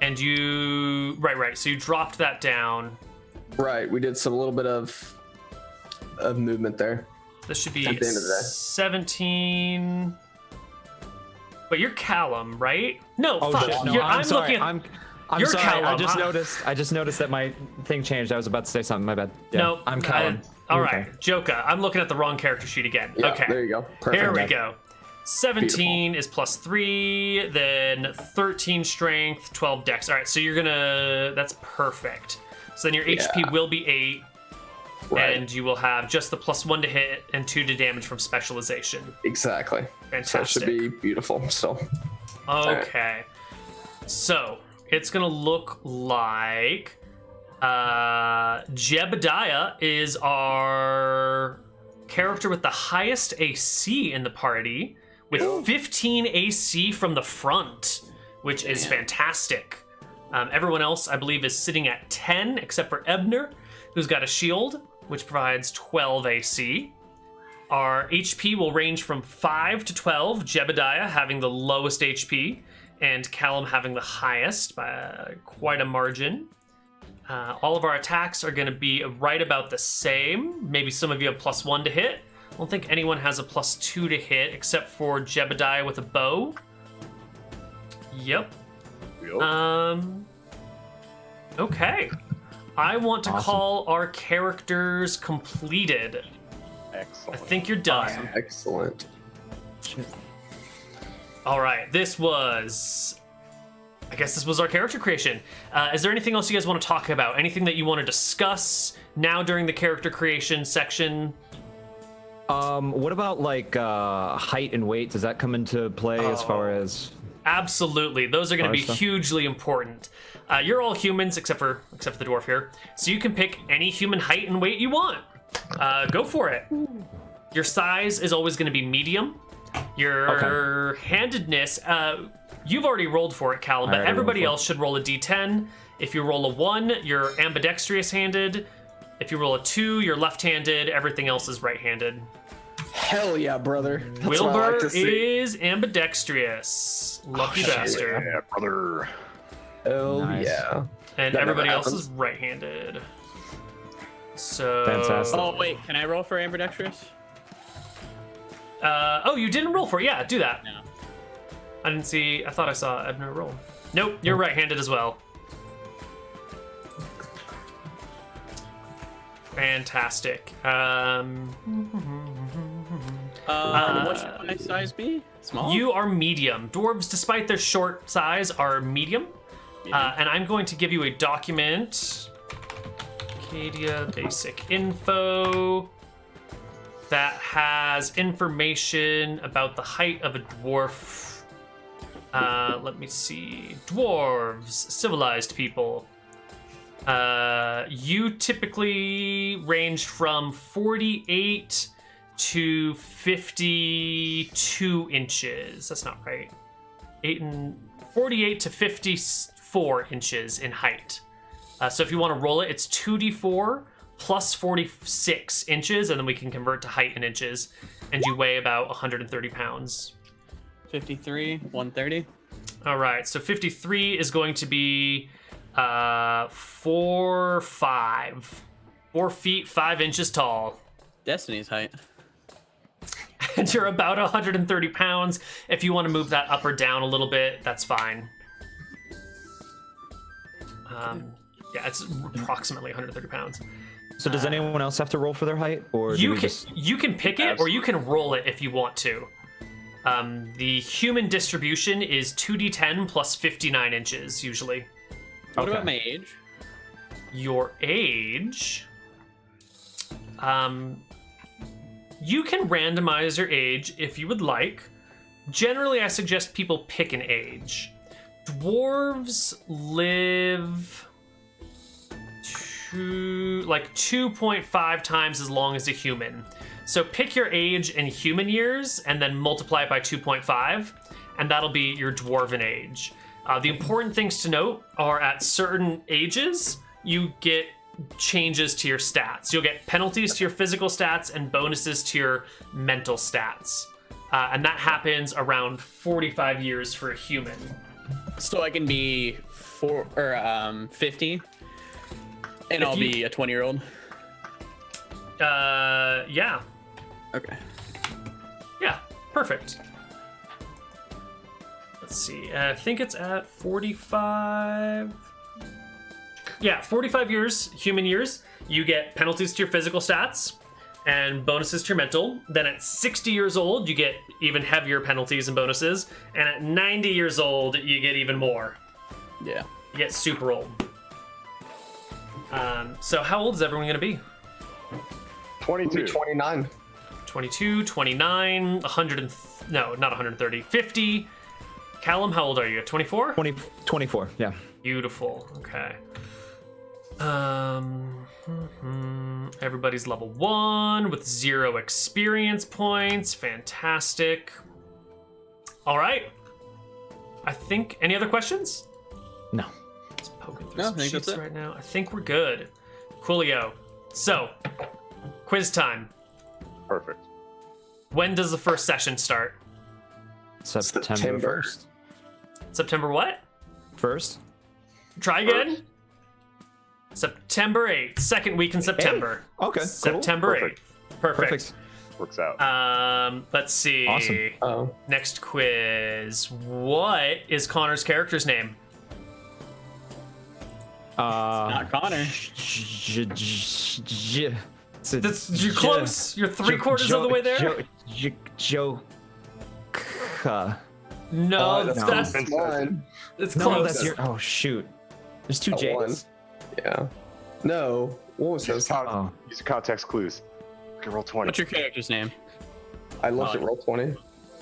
And you... Right. So you dropped that down. Right. We did some little bit of movement there. This should be at the end of the day. 17... But you're Callum, right? No, fuck. Shit, no, I'm sorry. I'm you're sorry. Callum. I just noticed that my thing changed. I was about to say something. My bad. Yeah, no, I'm Callum. All right, Joka. I'm looking at the wrong character sheet again. Yeah, okay. There you go. Perfect. Here we go. 17 is +3, then 13 strength, 12 dex. All right, so you're gonna... That's perfect. So then your HP will be 8. Right. And you will have just the +1 to hit and 2 to damage from specialization. Exactly. Fantastic. So it should be beautiful. So. Okay. So it's gonna look like Jebediah is our character with the highest AC in the party, with 15 AC from the front, which is fantastic. Everyone else, I believe, is sitting at 10, except for Ebner, who's got a shield, which provides 12 AC. Our HP will range from 5 to 12, Jebediah having the lowest HP, and Callum having the highest by quite a margin. All of our attacks are going to be right about the same. Maybe some of you have +1 to hit. I don't think anyone has a +2 to hit, except for Jebediah with a bow. Yep. Okay. I want to call our characters completed. Excellent. I think you're done. Awesome. Excellent. All right. I guess this was our character creation. Is there anything else you guys want to talk about? Anything that you want to discuss now during the character creation section? What about like height and weight? Does that come into play as far as? Absolutely. Those are going to be hugely important. You're all humans except for the dwarf here. So you can pick any human height and weight you want. Go for it. Your size is always going to be medium. Your handedness, you've already rolled for it, Callum, but everybody else should roll a d10. If you roll a 1, you're ambidextrous-handed. If you roll a 2, you're left-handed. Everything else is right-handed. Hell yeah, brother. That's what I Wilbur like to see. is ambidextrous. Lucky bastard. Yeah, brother. Hell Nice. yeah. And That everybody never else happens. is right-handed. So... Fantastic. Oh wait, can I roll for ambidextrous? Oh, you didn't roll for it. Yeah, do that. No. I didn't see... I thought I saw Ebner roll. Nope, you're right-handed as well. Fantastic. What should my size be? Small? You are medium. Dwarves, despite their short size, are medium. And I'm going to give you a document. Acadia basic info. That has information about the height of a dwarf. Let me see. Dwarves, civilized people. You typically range from 48 to 52 inches. That's not right. 48 to 54 inches in height. So if you want to roll it, it's 2d4 plus 46 inches, and then we can convert to height in inches. And you weigh about 130 pounds. 53, 130. All right, so 53 is going to be 4 feet 5 inches tall. Destiny's height. And you're about 130 pounds. If you want to move that up or down a little bit, that's fine. Yeah, it's approximately 130 pounds. So does anyone else have to roll for their height, or do You we can just... you can pick it or you can roll it if you want to. The human distribution is 2d10 plus 59 inches usually. What Okay. about my age? Your age. You can randomize your age if you would like. Generally, I suggest people pick an age. Dwarves live like 2.5 times as long as a human. So pick your age in human years and then multiply it by 2.5, and that'll be your dwarven age. The important things to note are at certain ages, you get changes to your stats. You'll get penalties to your physical stats and bonuses to your mental stats. And that happens around 45 years for a human. So I can be 50, and I'll be a 20-year-old. Yeah. Okay. Yeah, perfect. Let's see. I think it's at 45. Yeah, 45 years, human years. You get penalties to your physical stats and bonuses to your mental. Then at 60 years old, you get even heavier penalties and bonuses. And at 90 years old, you get even more. Yeah. You get super old. So how old is everyone going to be? 22. 29. 22, 29, 100 and... No, not 130. 50. Callum, how old are you? 24? 24, yeah. Beautiful. Okay. Everybody's level 1 with 0 experience points. Fantastic. All right. I think... Any other questions? No. Just poking through No, I some think that's sheets it. right now. I think we're good. Coolio. So, quiz time. Perfect. When does the first session start? September 1st. September what? 1st? Try again. September 8th. Second week in September. Okay, cool. September 8th. Perfect. Works out. Let's see. Awesome. Oh. Next quiz. What is Connor's character's name? Not Connor. You're close. You're 3/4 of the way there. No, that's that's mine. it's No, close. that's your. Oh shoot. There's two That one. J's. Yeah. No. What was Use, his? use context clues. Okay, roll 20. What's your character's name? I looked at roll 20.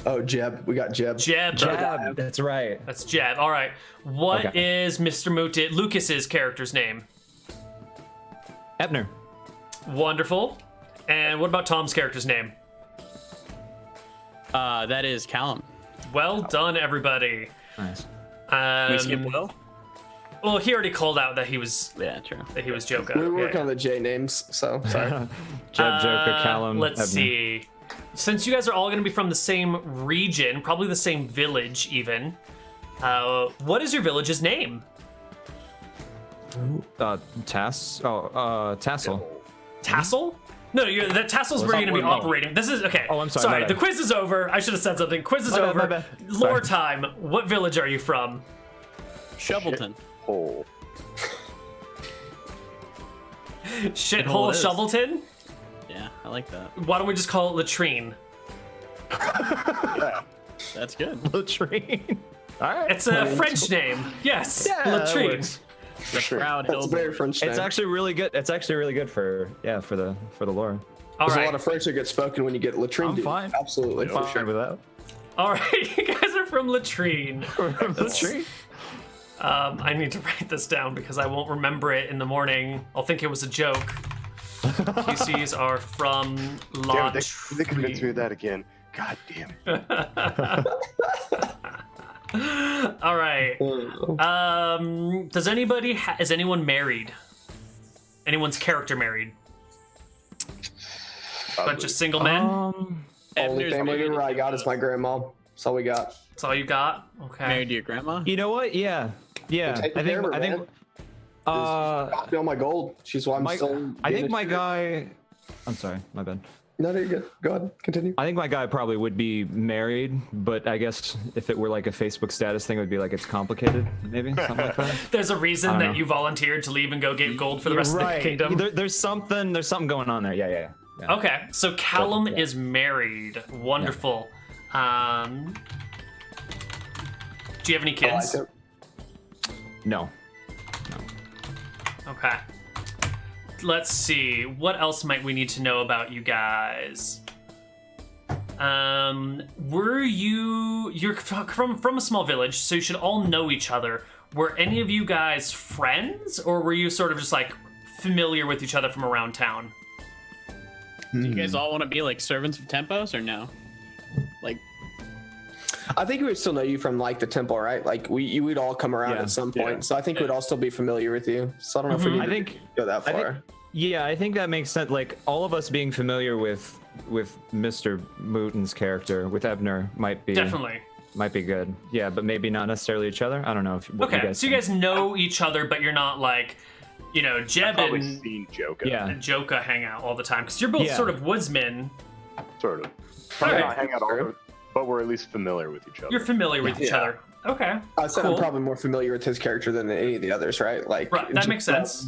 Oh, Jeb. We got Jeb. Jeb. Jab. That's right. That's Jeb. All right. What is Mr. Mutit Lucas's character's name? Ebner. Wonderful. And what about Tom's character's name? That is Callum. Well done, everybody. Nice. Can we skip Will? Well, he already called out that he was True. Joka. We work on the J names, so sorry. Jeb, Joker, Callum. Let's Ebner. see. Since you guys are all going to be from the same region, probably the same village, even. What is your village's name? Tassel. Tassel? No, the Tassel's where you're going to be operating. This is okay. Oh, I'm sorry. The quiz is over. I should have said something. Quiz is My over. bad. Lore Sorry. time. What village are you from? Shovelton. Hole. Shithole it is. Shovelton? Yeah, I like that. Why don't we just call it Latrine? Yeah. That's good. Latrine. All right. It's a French name. Yes, Yeah, that Latrine. works. The proud That's a very hillbilly. French name. It's actually really good. It's actually really good for the lore. All There's a right. lot of French that gets spoken when you get latrine. I'm dude. fine. Absolutely, for sure. with that. All right, you guys are from Latrine. Latrine. I need to write this down because I won't remember it in the morning. I'll think it was a joke. QCs are from Damn it, they convinced me Latrine. of that again. God damn it. All right. Does anybody is anyone married? Anyone's character married? Bunch of single men. Only Ebner's family married member I got is my grandma. That's all we got. That's all you got. Okay. Married to your grandma? You know what? Yeah. Take care of her, man. Got me all my gold. She's why I'm still. I think my guy. I'm sorry, my bad. No, there you go. Go ahead. Continue. I think my guy probably would be married, but I guess if it were like a Facebook status thing, it would be like it's complicated, maybe something like that. There's a reason I don't that know. you volunteered to leave and go get gold for the rest of the kingdom. There's something going on there. Yeah. Okay, so Callum Yeah. is married. Wonderful. Do you have any I like kids? it. No. Okay. Let's see. What else might we need to know about you guys? You're from a small village, so you should all know each other. Were any of you guys friends, or were you sort of just like familiar with each other from around town? Do you guys all want to be like servants of Tempos or no? Like, I think we would still know you from like the temple, right? Like you would all come around Yeah. at some point. Yeah. So I think we'd all still be familiar with you. So I don't know if we need I to think go that I far. think that makes sense. Like all of us being familiar with Mr. Mooten's character with Ebner might be Definitely. good. Yeah, but maybe not necessarily each other. I don't know what Okay, so you think. guys know each other, but you're not like, Jeb Probably and seen Joka. Yeah. Joka hang out all the time because you're both Yeah. sort of woodsmen. Sort of. Probably Alright. not hang out all over, but we're at least familiar with each other. You're familiar with each Yeah. other. Okay. I said cool. I'm probably more familiar with his character than any of the others, right? Like Right, that just makes sense.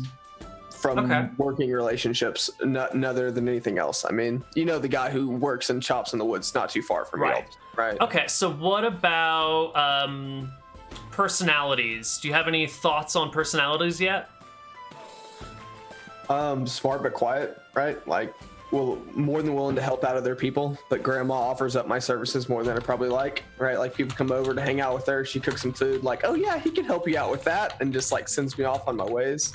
From Okay. working relationships, not other than anything else. I mean, the guy who works and chops in the woods, not too far from Right. you, right? Okay, so what about personalities? Do you have any thoughts on personalities yet? Smart but quiet, right? Like, well, more than willing to help out other people, but grandma offers up my services more than I probably like, right? Like people come over to hang out with her, she cooks some food, like, oh yeah, he can help you out with that, and just like sends me off on my ways.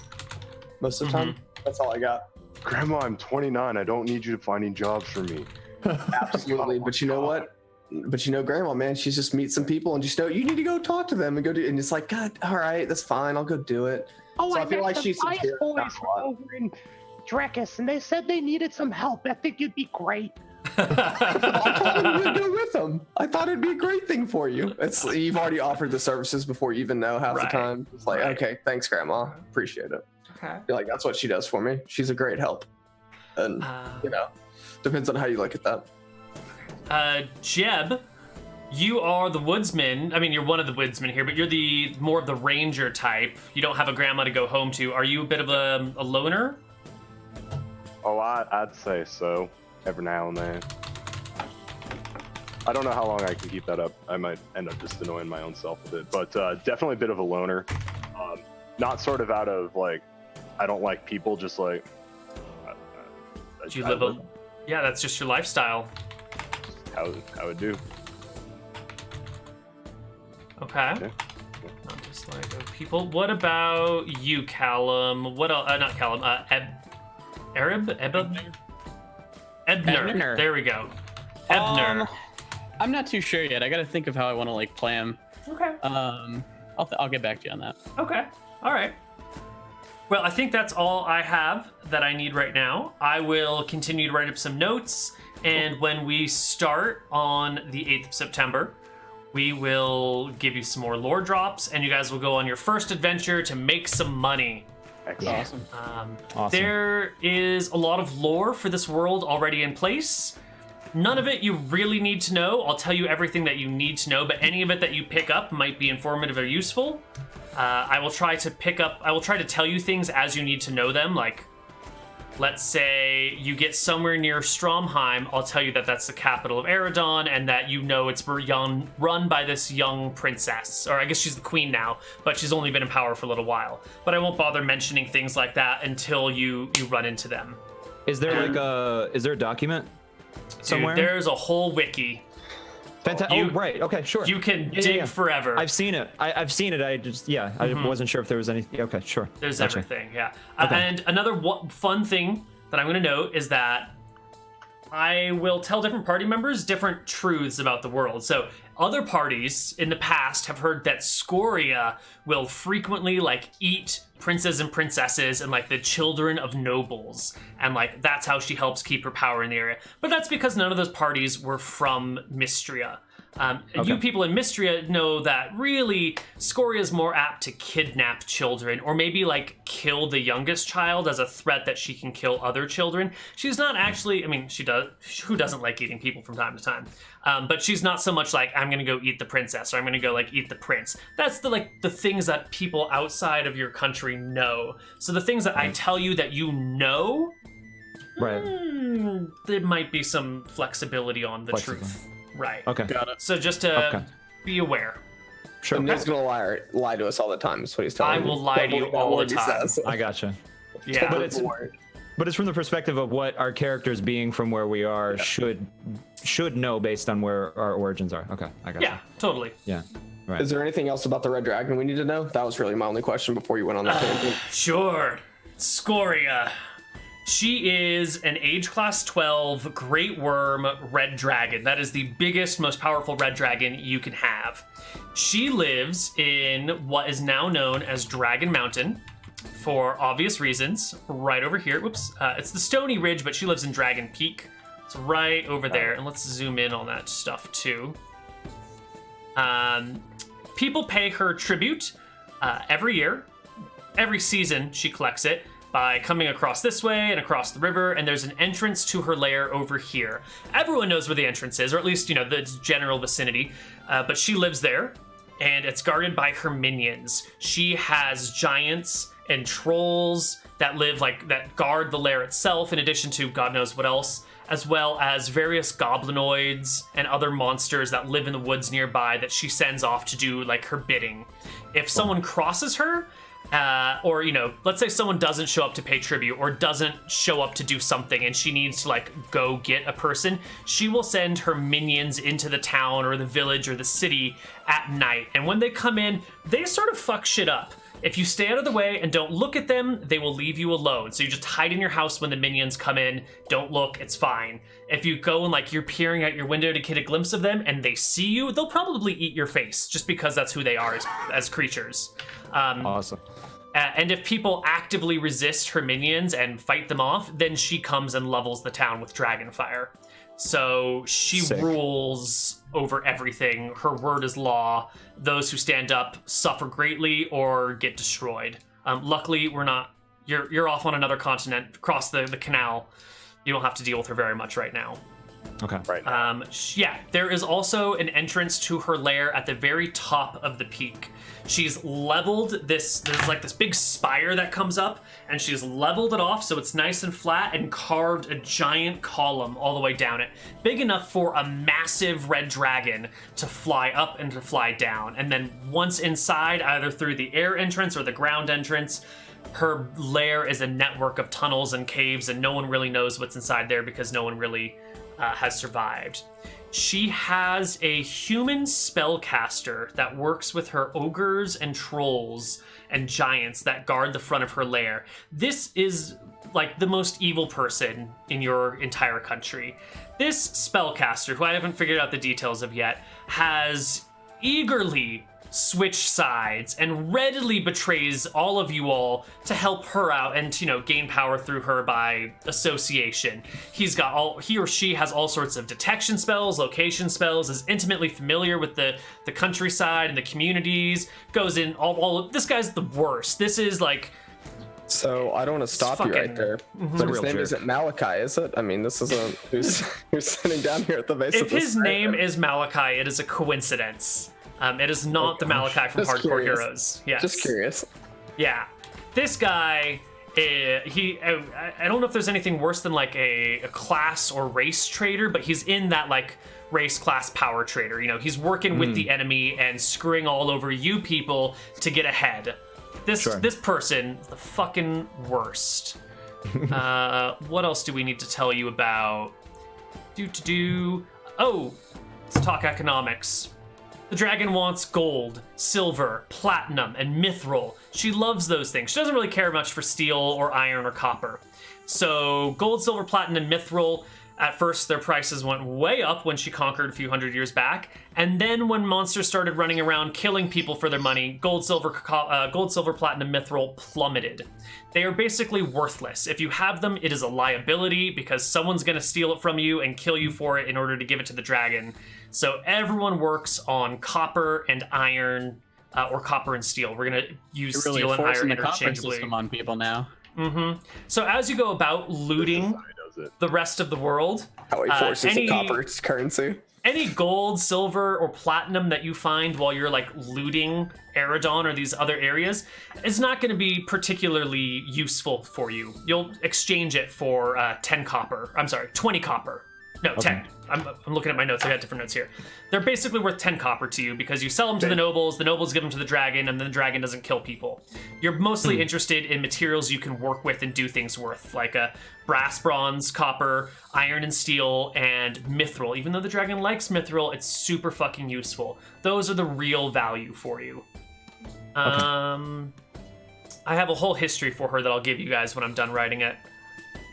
Most of the time, that's all I got. Grandma, I'm 29. I don't need you finding jobs for me. Absolutely, but you know what? But grandma, man, she's just meet some people and just you need to go talk to them and go do, and it's like, God, all right, that's fine, I'll go do it. Oh, So I I feel met like the she's Bias sincere, boys not a from lot. over in Drekis, and they said they needed some help. I think you'd be great. I thought you'd go with them. I thought it'd be a great thing for you. You've already offered the services before you even know half Right. the time. It's like, Right. okay, thanks, grandma, appreciate it. Okay. I feel like that's what she does for me. She's a great help, and depends on how you look at that. Jeb, you are the woodsman. I mean, you're one of the woodsmen here, but you're the more of the ranger type. You don't have a grandma to go home to. Are you a bit of a loner? Oh, I'd say so. Every now and then. I don't know how long I can keep that up. I might end up just annoying my own self a bit, but definitely a bit of a loner. Not sort of out of like, I don't like people, just like. Do you live a? Yeah, that's just your lifestyle. How it do. Okay. Not just like people. What about you, Callum? What else? Not Callum. Ebner. Ebner. There we go. Ebner. I'm not too sure yet. I got to think of how I want to like play him. Okay. I'll get back to you on that. Okay. All right. Well, I think that's all I have that I need right now. I will continue to write up some notes, and when we start on the 8th of September, we will give you some more lore drops, and you guys will go on your first adventure to make some money. Excellent. Awesome. There is a lot of lore for this world already in place. None of it you really need to know. I'll tell you everything that you need to know, but any of it that you pick up might be informative or useful. I will try to tell you things as you need to know them. Like, let's say you get somewhere near Stromheim, I'll tell you that that's the capital of Eridon and that you know it's run by this young princess. Or I guess she's the queen now, but she's only been in power for a little while. But I won't bother mentioning things like that until you run into them. Is there is there a document somewhere? Dude, there's a whole wiki. Right. Okay, sure. You can dig forever. I've seen it. I've seen it. I wasn't sure if there was any. Okay, sure. There's Gotcha. everything, yeah. Okay. And another fun thing that I'm going to note is that I will tell different party members different truths about the world. So other parties in the past have heard that Scoria will frequently like eat princes and princesses and like the children of nobles, and like that's how she helps keep her power in the area. But that's because none of those parties were from Mystria. You people in Mystria know that really Scoria is more apt to kidnap children, or maybe like kill the youngest child as a threat that she can kill other children. She's not actually, I mean, she does. Who doesn't like eating people from time to time? But she's not so much like, I'm gonna go eat the princess, or I'm gonna go like eat the prince. That's the things that people outside of your country know. So the things that I tell you that you know, right? There might be some flexibility on the truth. Right. Okay. Got it. So just to be aware. Sure. And Neal's gonna lie to us all the time. Is what he's telling me. I will lie to you all the time. I gotcha. Yeah. But it's from the perspective of what our characters, being from where we are, should know based on where our origins are. Okay, I got Yeah, totally. Yeah, right. Is there anything else about the Red Dragon we need to know? That was really my only question before you went on that tangent. Sure. Scoria. She is an age class 12 Great Worm Red Dragon. That is the biggest, most powerful Red Dragon you can have. She lives in what is now known as Dragon Mountain, for obvious reasons, right over here. Whoops. It's the Stony Ridge, but she lives in Dragon Peak. It's right over there. And let's zoom in on that stuff, too. People pay her tribute every year. Every season, she collects it by coming across this way and across the river, and there's an entrance to her lair over here. Everyone knows where the entrance is, or at least, the general vicinity, but she lives there, and it's guarded by her minions. She has giants and trolls that guard the lair itself, in addition to God knows what else, as well as various goblinoids and other monsters that live in the woods nearby that she sends off to do, her bidding. If someone crosses her, or, let's say someone doesn't show up to pay tribute or doesn't show up to do something and she needs to, go get a person, she will send her minions into the town or the village or the city at night. And when they come in, they sort of fuck shit up. If you stay out of the way and don't look at them, they will leave you alone. So you just hide in your house when the minions come in. Don't look, it's fine. If you go and you're peering out your window to get a glimpse of them and they see you, they'll probably eat your face just because that's who they are as creatures. Awesome. And if people actively resist her minions and fight them off, then she comes and levels the town with dragonfire. So she rules over everything. Her word is law. Those who stand up suffer greatly or get destroyed. Luckily, we're not. You're off on another continent, across the canal. You don't have to deal with her very much right now. Okay. Right. Yeah, there is also an entrance to her lair at the very top of the peak. She's leveled this, there's this big spire that comes up, and she's leveled it off so it's nice and flat and carved a giant column all the way down it. Big enough for a massive red dragon to fly up and to fly down. And then once inside, either through the air entrance or the ground entrance, her lair is a network of tunnels and caves, and no one really knows what's inside there because no one really has survived. She has a human spellcaster that works with her ogres and trolls and giants that guard the front of her lair. This is like the most evil person in your entire country. This spellcaster, who I haven't figured out the details of yet, has eagerly switched sides and readily betrays all of you all to help her out and, you know, gain power through her by association. He or she has all sorts of detection spells, location spells, is intimately familiar with the countryside and the communities, goes in this guy's the worst. This is like... So I don't want to stop you right there, but his name isn't Malachi, is it? I mean, this isn't who's sitting down here at the base of this. If his name is Malachi, it is a coincidence. It is not the Malachi from Hardcore Heroes. Yes. Just curious. Yeah. This guy, I don't know if there's anything worse than like a class or race trader, but he's in that like race class power trader. You know, he's working with the enemy and screwing all over you people to get ahead. This person is the fucking worst. What else do we need to tell you about? Oh, let's talk economics. The dragon wants gold, silver, platinum, and mithril. She loves those things. She doesn't really care much for steel or iron or copper. So gold, silver, platinum, and mithril, at first their prices went way up when she conquered a few hundred years back. And then when monsters started running around killing people for their money, gold, silver, platinum, mithril plummeted. They are basically worthless. If you have them, it is a liability because someone's going to steal it from you and kill you for it in order to give it to the dragon. So everyone works on copper and iron, or copper and steel. We're going to use steel and iron interchangeably. System on people now. So as you go about looting the rest of the world, how he forces the copper currency. Any gold, silver, or platinum that you find while you're like looting Eridon or these other areas is not going to be particularly useful for you. You'll exchange it for 20 copper. No, okay. 10. I'm looking at my notes. I got different notes here. They're basically worth 10 copper to you because you sell them to the nobles give them to the dragon, and then the dragon doesn't kill people. You're mostly interested in materials you can work with and do things worth, like brass, bronze, copper, iron and steel, and mithril. Even though the dragon likes mithril, it's super fucking useful. Those are the real value for you. I have a whole history for her that I'll give you guys when I'm done writing it.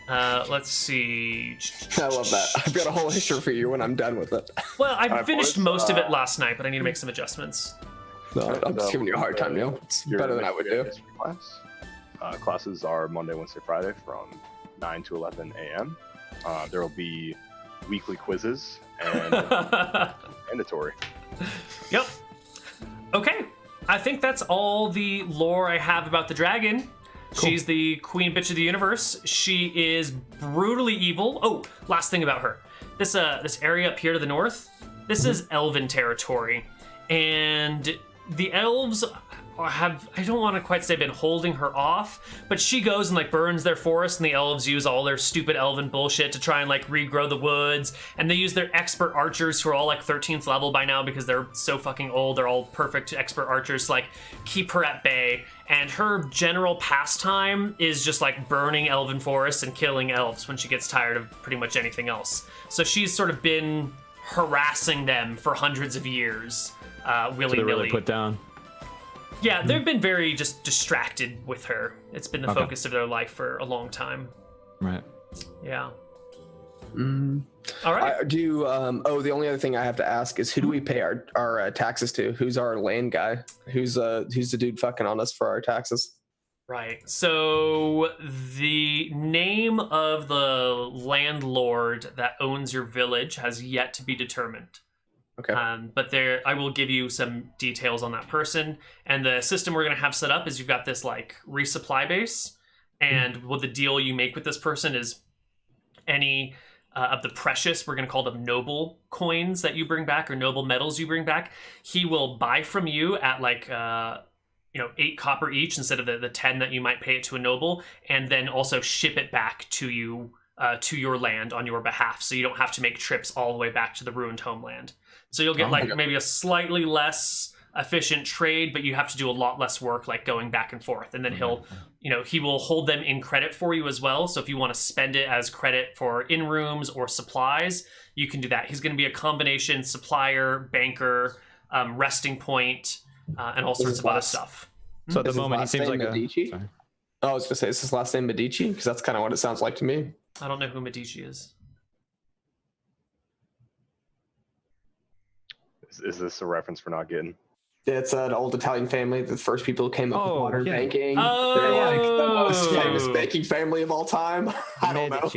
Let's see. I love that. I've got a whole history for you when I'm done with it. Well, I finished most of it last night, but I need to make some adjustments. No, I'm just giving you a hard time, Neal. It's better than I would do. Classes are Monday, Wednesday, Friday from 9 to 11 a.m. There will be weekly quizzes and mandatory. Yep. Okay. I think that's all the lore I have about the dragon. Cool. She's the queen bitch of the universe. She is brutally evil. Oh, last thing about her. This area up here to the north, this is elven territory. And the elves have, I don't want to quite say been holding her off, but she goes and like burns their forest, and the elves use all their stupid elven bullshit to try and like regrow the woods, and they use their expert archers who are all like 13th level by now because they're so fucking old. They're all perfect expert archers to like keep her at bay. And her general pastime is just like burning elven forests and killing elves when she gets tired of pretty much anything else. So she's sort of been harassing them for hundreds of years, willy-nilly. So they're really put down. Yeah, they've been very just distracted with her. It's been the focus of their life for a long time. Right. Yeah. All right. The only other thing I have to ask is, who do we pay our taxes to? Who's our land guy? Who's the dude fucking on us for our taxes? Right. So the name of the landlord that owns your village has yet to be determined. Okay. But I will give you some details on that person. And the system we're going to have set up is you've got this like resupply base, and what the deal you make with this person is any of the precious, we're going to call them noble coins that you bring back, or noble metals you bring back, he will buy from you at like 8 copper each instead of the 10 that you might pay it to a noble, and then also ship it back to you to your land on your behalf, so you don't have to make trips all the way back to the ruined homeland. So you'll get maybe a slightly less efficient trade, but you have to do a lot less work, like going back and forth. And then he will hold them in credit for you as well. So if you want to spend it as credit for in rooms or supplies, you can do that. He's going to be a combination supplier, banker, resting point, and all sorts of other stuff. So at the moment, he seems like Medici? I was gonna say, is his last name Medici? Because that's kind of what it sounds like to me. I don't know who Medici is. Is this a reference for not getting? It's an old Italian family. The first people who came up with modern banking. Oh. They're like the most famous banking family of all time. I don't know.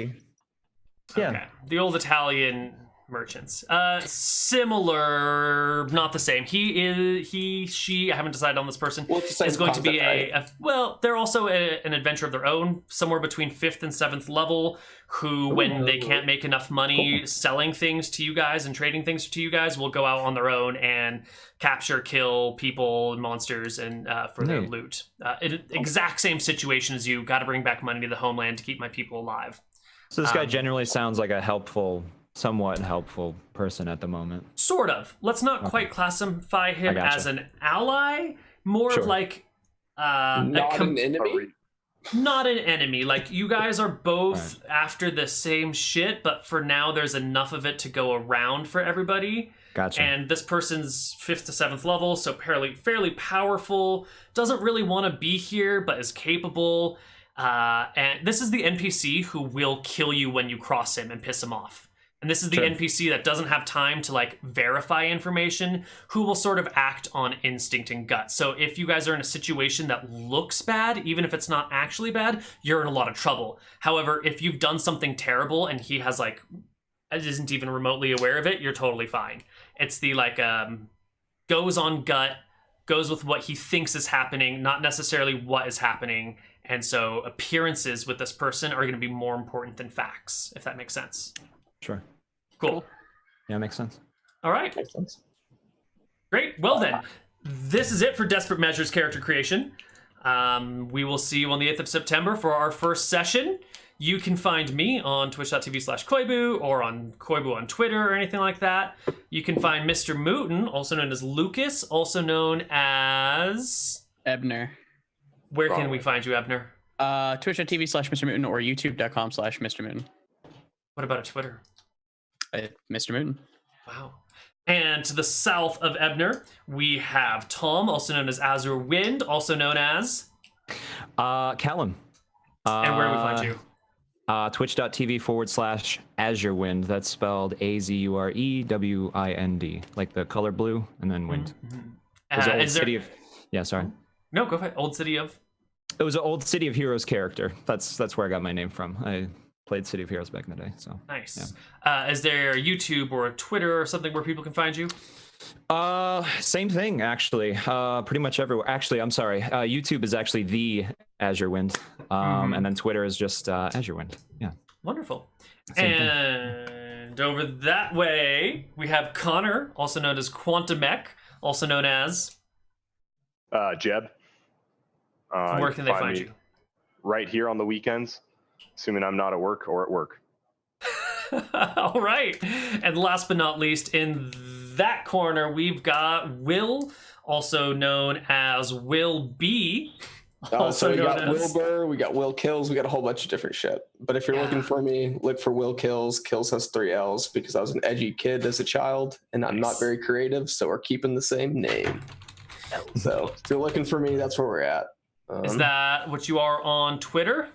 Yeah. Okay. The old Italian merchants. Similar, not the same. She, I haven't decided on this person, is going to be well, they're also an adventure of their own, somewhere between 5th and 7th level, who, when they can't make enough money selling things to you guys and trading things to you guys, will go out on their own and capture, kill people and monsters and for their loot. Exact same situation as you. Got to bring back money to the homeland to keep my people alive. So this guy generally sounds like a somewhat helpful person at the moment. Sort of. Let's not quite classify him as an ally. More of like not an enemy. Not an enemy. Like, you guys are both after the same shit, but for now there's enough of it to go around for everybody. Gotcha. And this person's 5th to 7th level, so fairly powerful. Doesn't really want to be here, but is capable. And this is the NPC who will kill you when you cross him and piss him off. And this is the NPC that doesn't have time to like verify information, who will sort of act on instinct and gut. So if you guys are in a situation that looks bad, even if it's not actually bad, you're in a lot of trouble. However, if you've done something terrible and he has like isn't even remotely aware of it, you're totally fine. It's the like goes on gut, goes with what he thinks is happening, not necessarily what is happening. And so appearances with this person are going to be more important than facts, if that makes sense. Sure. Cool. Yeah, makes sense. All right. Makes sense. Great. Well then, this is it for Desperate Measures character creation. We will see you on the 8th of September for our first session. You can find me on twitch.tv/Koibu or on Koibu on Twitter or anything like that. You can find Mr. Mooten, also known as Lucas, also known as... Ebner. Where can we find you, Ebner? Twitch.tv/Mr. Mooten or YouTube.com/Mr. Mooten. What about a Twitter? Mr. Mooten. Wow. And to the south of Ebner, we have Tom, also known as Azure Wind, also known as... Callum. And where do we find you? Twitch.tv/Azure Wind. That's spelled AZUREWIND, like the color blue and then wind. Yeah, sorry. No, go ahead. Old City of? It was an old City of Heroes character. That's where I got my name from. I played City of Heroes back in the day. So nice. Yeah. Is there YouTube or Twitter or something where people can find you? Same thing, actually. Pretty much everywhere. Actually, I'm sorry. YouTube is actually the Azure Wind, and then Twitter is just Azure Wind. Yeah. Wonderful. And over that way, we have Connar, also known as Quantumech, also known as Jeb. Where can they find you? Right here on the weekends, assuming I'm not at work or at work. All right. And last but not least, in that corner, we've got Will, also known as Will B. So we got Wilbur, we got Will Kills, we got a whole bunch of different shit. But if you're looking for me, look for Will Kills. Kills has 3 L's because I was an edgy kid as a child, and I'm not very creative, so we're keeping the same name. So if you're looking for me, that's where we're at. Is that what you are on Twitter?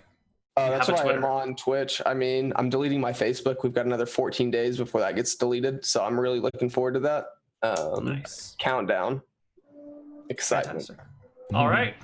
That's why I'm on Twitch. I mean, I'm deleting my Facebook. We've got another 14 days before that gets deleted, so I'm really looking forward to that. Nice. Countdown. Excitement. Fantastic. All right.